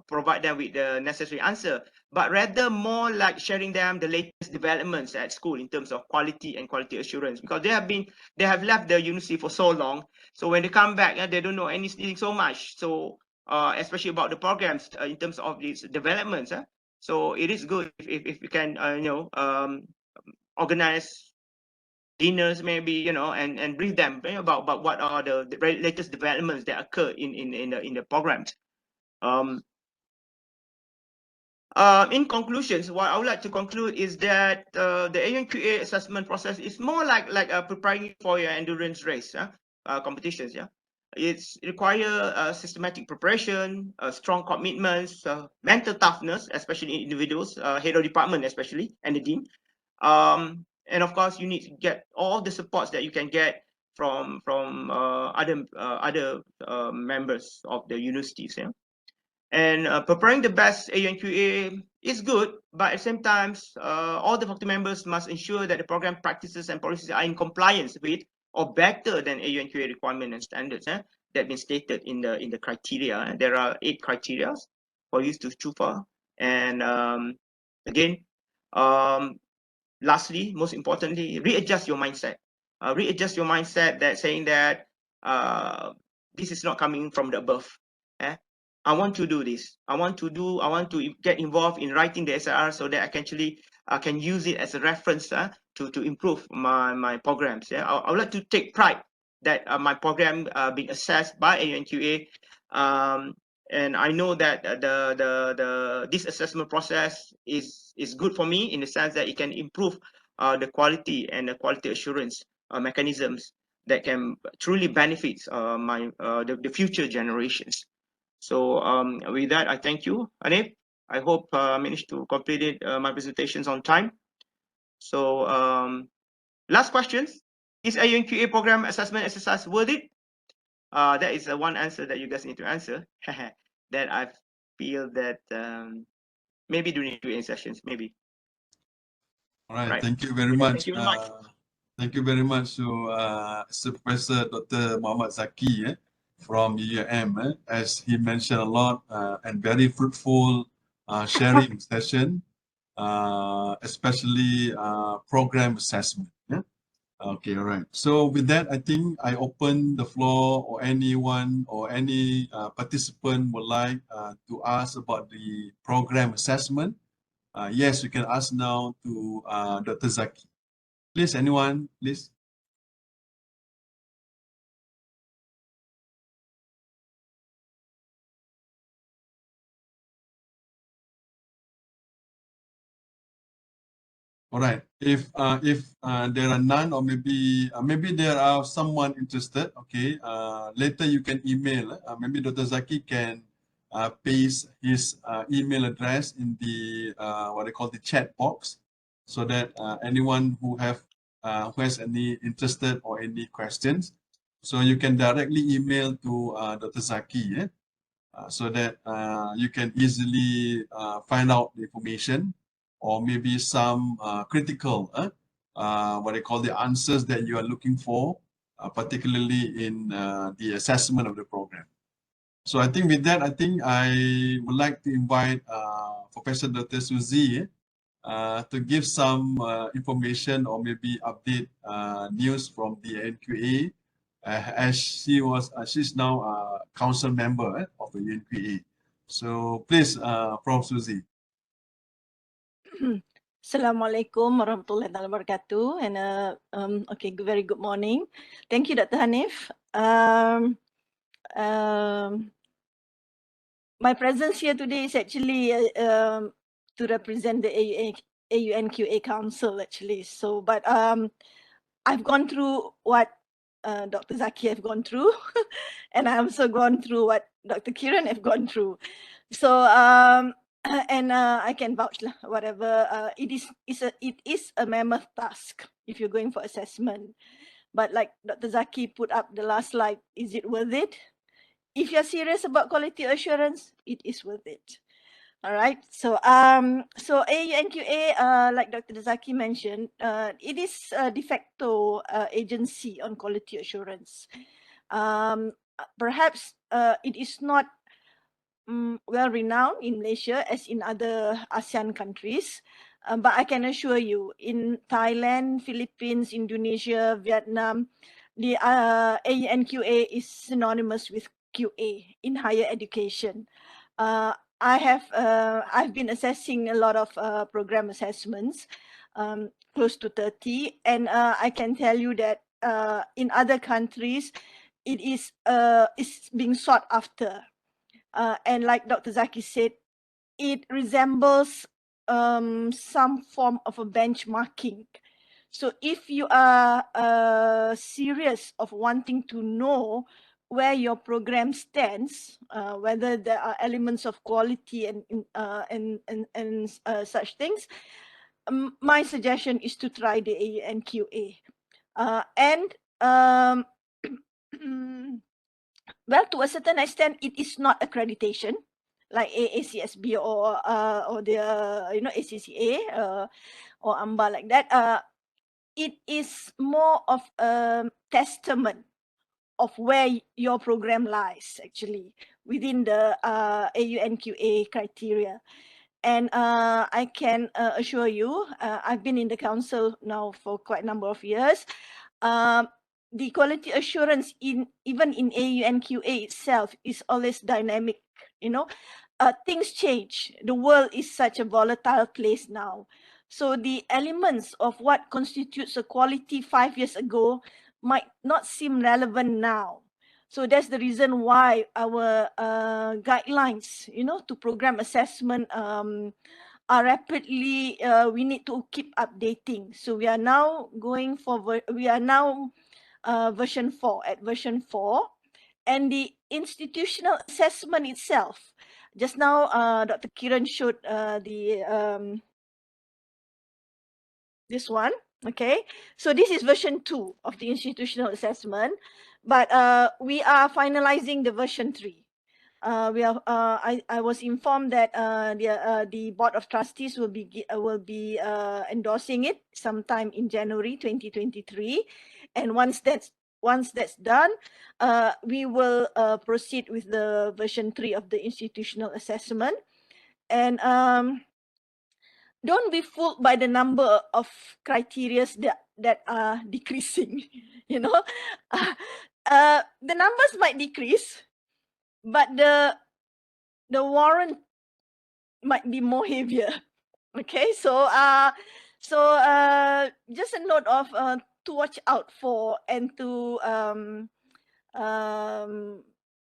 Speaker 5: provide them with the necessary answer, but rather more like sharing them the latest developments at school in terms of quality and quality assurance, because they have left the university for so long. So when they come back, they don't know anything so much. So especially about the programs in terms of these developments. So it is good if we can organize dinners maybe, and brief them about what are the latest developments that occur in the programs. In conclusions, what I would like to conclude is that the AUN-QA assessment process is more like preparing for your endurance race competitions. It requires systematic preparation, strong commitments, mental toughness, especially in individuals, head of department especially, and the dean. And of course, you need to get all the supports that you can get from other members of the universities. And preparing the best AUN-QA is good, but at the same time, all the faculty members must ensure that the program practices and policies are in compliance with or better than AUN-QA requirements and standards that have been stated in the criteria. There are 8 criteria for you to choose for. And again, lastly, most importantly, readjust your mindset. Readjust your mindset that saying that this is not coming from the above. I want to do this. I want to get involved in writing the SIR so that I can use it as a reference to improve my programs. I would like to take pride that my program being assessed by AUN-QA. And I know that this assessment process is good for me in the sense that it can improve the quality and the quality assurance mechanisms that can truly benefit the future generations. So with that, I thank you, Anip. I hope I managed to complete my presentations on time. So last questions. Is AUN-QA program assessment exercise worth it? That is one answer that you guys need to answer. That I feel that maybe during Q&A sessions, maybe.
Speaker 1: All right,
Speaker 5: Right.
Speaker 1: thank you very much.
Speaker 5: Thank you very much.
Speaker 1: Thank you very much to Professor Dr. Muhammad Zaki from UAM, as he mentioned a lot and very fruitful sharing session, especially program assessment. Okay, all right. So with that, I think I open the floor, or anyone or any participant would like to ask about the program assessment. Yes, you can ask now to Dr. Zaki. Please, anyone, please. All right. If there are none, or maybe there are someone interested. Okay. Later you can email. Maybe Dr. Zaki can paste his email address in the what they call the chat box, so that anyone who has any interested or any questions, so you can directly email to Dr. Zaki, so that you can easily find out the information, or maybe some critical what they call the answers that you are looking for, particularly in the assessment of the program. So I think with that, I would like to invite Professor Dr. Suzy to give some information or maybe update news from the AUN-QA, as she's now a council member of the AUN-QA. So please, Prof. Suzy.
Speaker 6: Assalamualaikum warahmatullahi wabarakatuh, and okay, very good morning. Thank you, Dr. Hanif. My presence here today is actually to represent the AUN-QA Council, actually. So, but I've gone through what Dr. Zaki have gone through, and I also gone through what Dr. Kiran have gone through. So, and I can vouch whatever. It is a mammoth task if you're going for assessment. But like Dr. Zaki put up the last slide, is it worth it? If you're serious about quality assurance, it is worth it. All right. So so AUN-QA, like Dr. Zaki mentioned, it is a de facto agency on quality assurance. Perhaps it is not well renowned in Malaysia as in other ASEAN countries, but I can assure you, in Thailand, Philippines, Indonesia, Vietnam, the AUN-QA is synonymous with QA in higher education. I've been assessing a lot of program assessments, close to 30, and I can tell you that in other countries, it is being sought after. And like Dr. Zaki said, it resembles some form of a benchmarking. So if you are serious of wanting to know where your program stands, whether there are elements of quality and such things, my suggestion is to try the AUN-QA. Well, to a certain extent, it is not accreditation like AACSB or the ACCA or AMBA like that. It is more of a testament of where your program lies actually within the AUN-QA criteria. And I can assure you, I've been in the council now for quite a number of years. The quality assurance even in AUN-QA itself is always dynamic. You know, things change. The world is such a volatile place now. So the elements of what constitutes a quality 5 years ago might not seem relevant now. So that's the reason why our guidelines, to program assessment are rapidly, we need to keep updating. So we are now going forward. We are now version 4, and the institutional assessment itself. Just now, Dr. Kiran showed this one. Okay, so this is version 2 of the institutional assessment, but we are finalizing the version 3. I was informed that the board of trustees will be endorsing it sometime in January 2023, and once that's done, we will proceed with the version 3 of the institutional assessment. And don't be fooled by the number of criteria that are decreasing. The numbers might decrease, but the warrant might be more heavier. Okay, so just a note of to watch out for, and to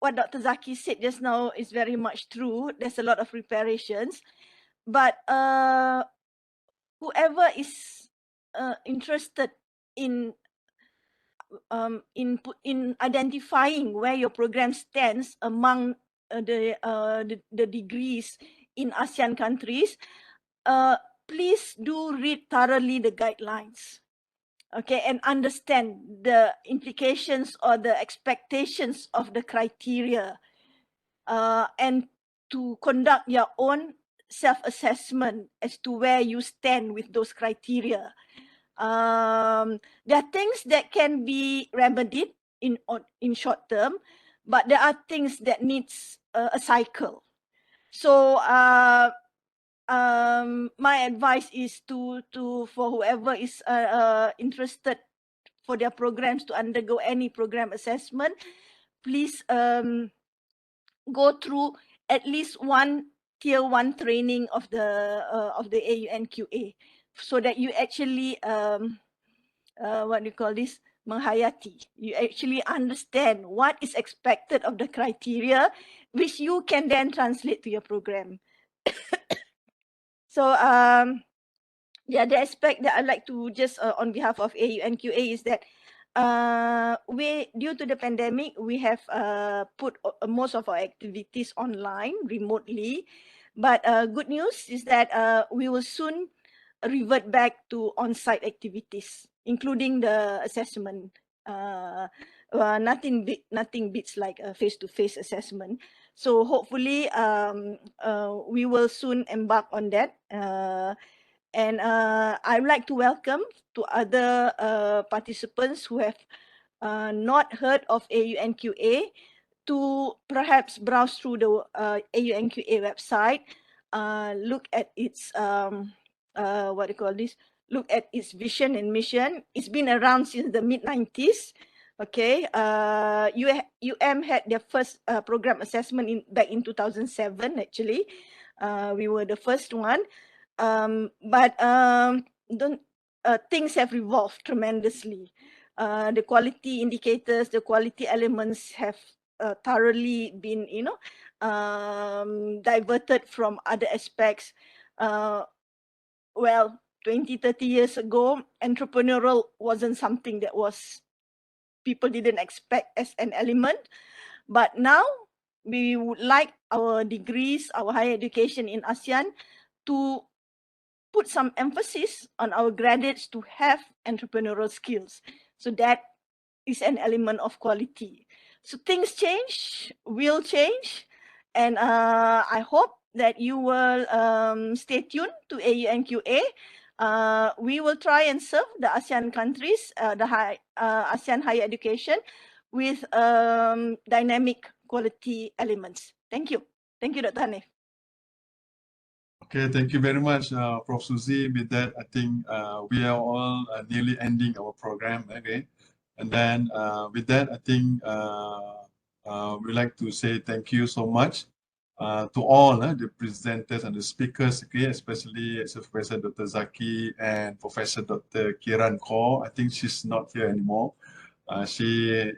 Speaker 6: what Dr. Zaki said just now is very much true. There's a lot of preparations, but whoever is interested in identifying where your program stands among the degrees in ASEAN countries, please do read thoroughly the guidelines, okay, and understand the implications or the expectations of the criteria, and to conduct your own self-assessment as to where you stand with those criteria. There are things that can be remedied in short term, but there are things that needs a cycle. So my advice is to for whoever is interested for their programs to undergo any program assessment, please go through at least one tier 1 training of the AUN-QA, so that you actually what do you call this, menghayati, you actually understand what is expected of the criteria, which you can then translate to your program. So the other aspect that I'd like to just on behalf of AUN-QA is that due to the pandemic, we have put most of our activities online remotely, but good news is that we will soon revert back to on-site activities, including the assessment. Nothing beats like a face-to-face assessment. So hopefully we will soon embark on that. And I'd like to welcome to other participants who have not heard of AUN-QA to perhaps browse through the AUN-QA website, look at its what do you call this? Look at its vision and mission. It's been around since the mid-90s. Okay, UM had their first program assessment back in 2007. Actually, we were the first one. But things have evolved tremendously. The quality indicators, the quality elements have thoroughly been, diverted from other aspects. Well, 20, 30 years ago, entrepreneurial wasn't something that people didn't expect as an element. But now we would like our degrees, our higher education in ASEAN to put some emphasis on our graduates to have entrepreneurial skills. So that is an element of quality. So things change, will change. And I hope that you will stay tuned to AUN-QA. We will try and serve the ASEAN countries, the ASEAN higher education with dynamic quality elements. Thank you. Thank you, Dr. Hanif.
Speaker 1: Okay, thank you very much, Prof. Suzy. With that, I think we are all nearly ending our program. Okay, and then with that, I think we'd like to say thank you so much to all the presenters and the speakers, okay, especially Professor Dr. Zaki and Professor Dr. Kiran Kaur. I think she's not here anymore. She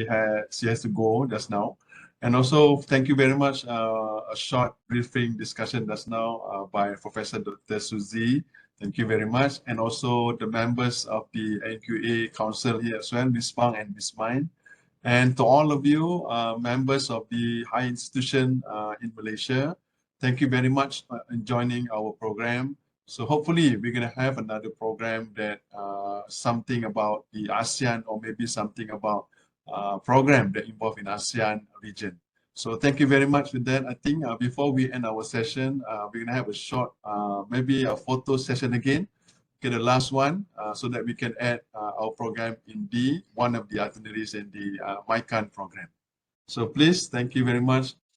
Speaker 1: has to go just now. And also, thank you very much. A short briefing discussion just now by Professor Dr. Suzy. Thank you very much. And also the members of the AUN-QA Council here as well, Ms. Pang and Ms. Mine. And to all of you, members of the high institution in Malaysia, thank you very much for joining our program. So hopefully we're going to have another program that something about the ASEAN, or maybe something about program that involve in ASEAN region. So thank you very much with that. I think before we end our session, we're gonna have a short, maybe a photo session again. Okay, the last one, so that we can add our program in one of the itineraries in the MyQAN program. So please, thank you very much.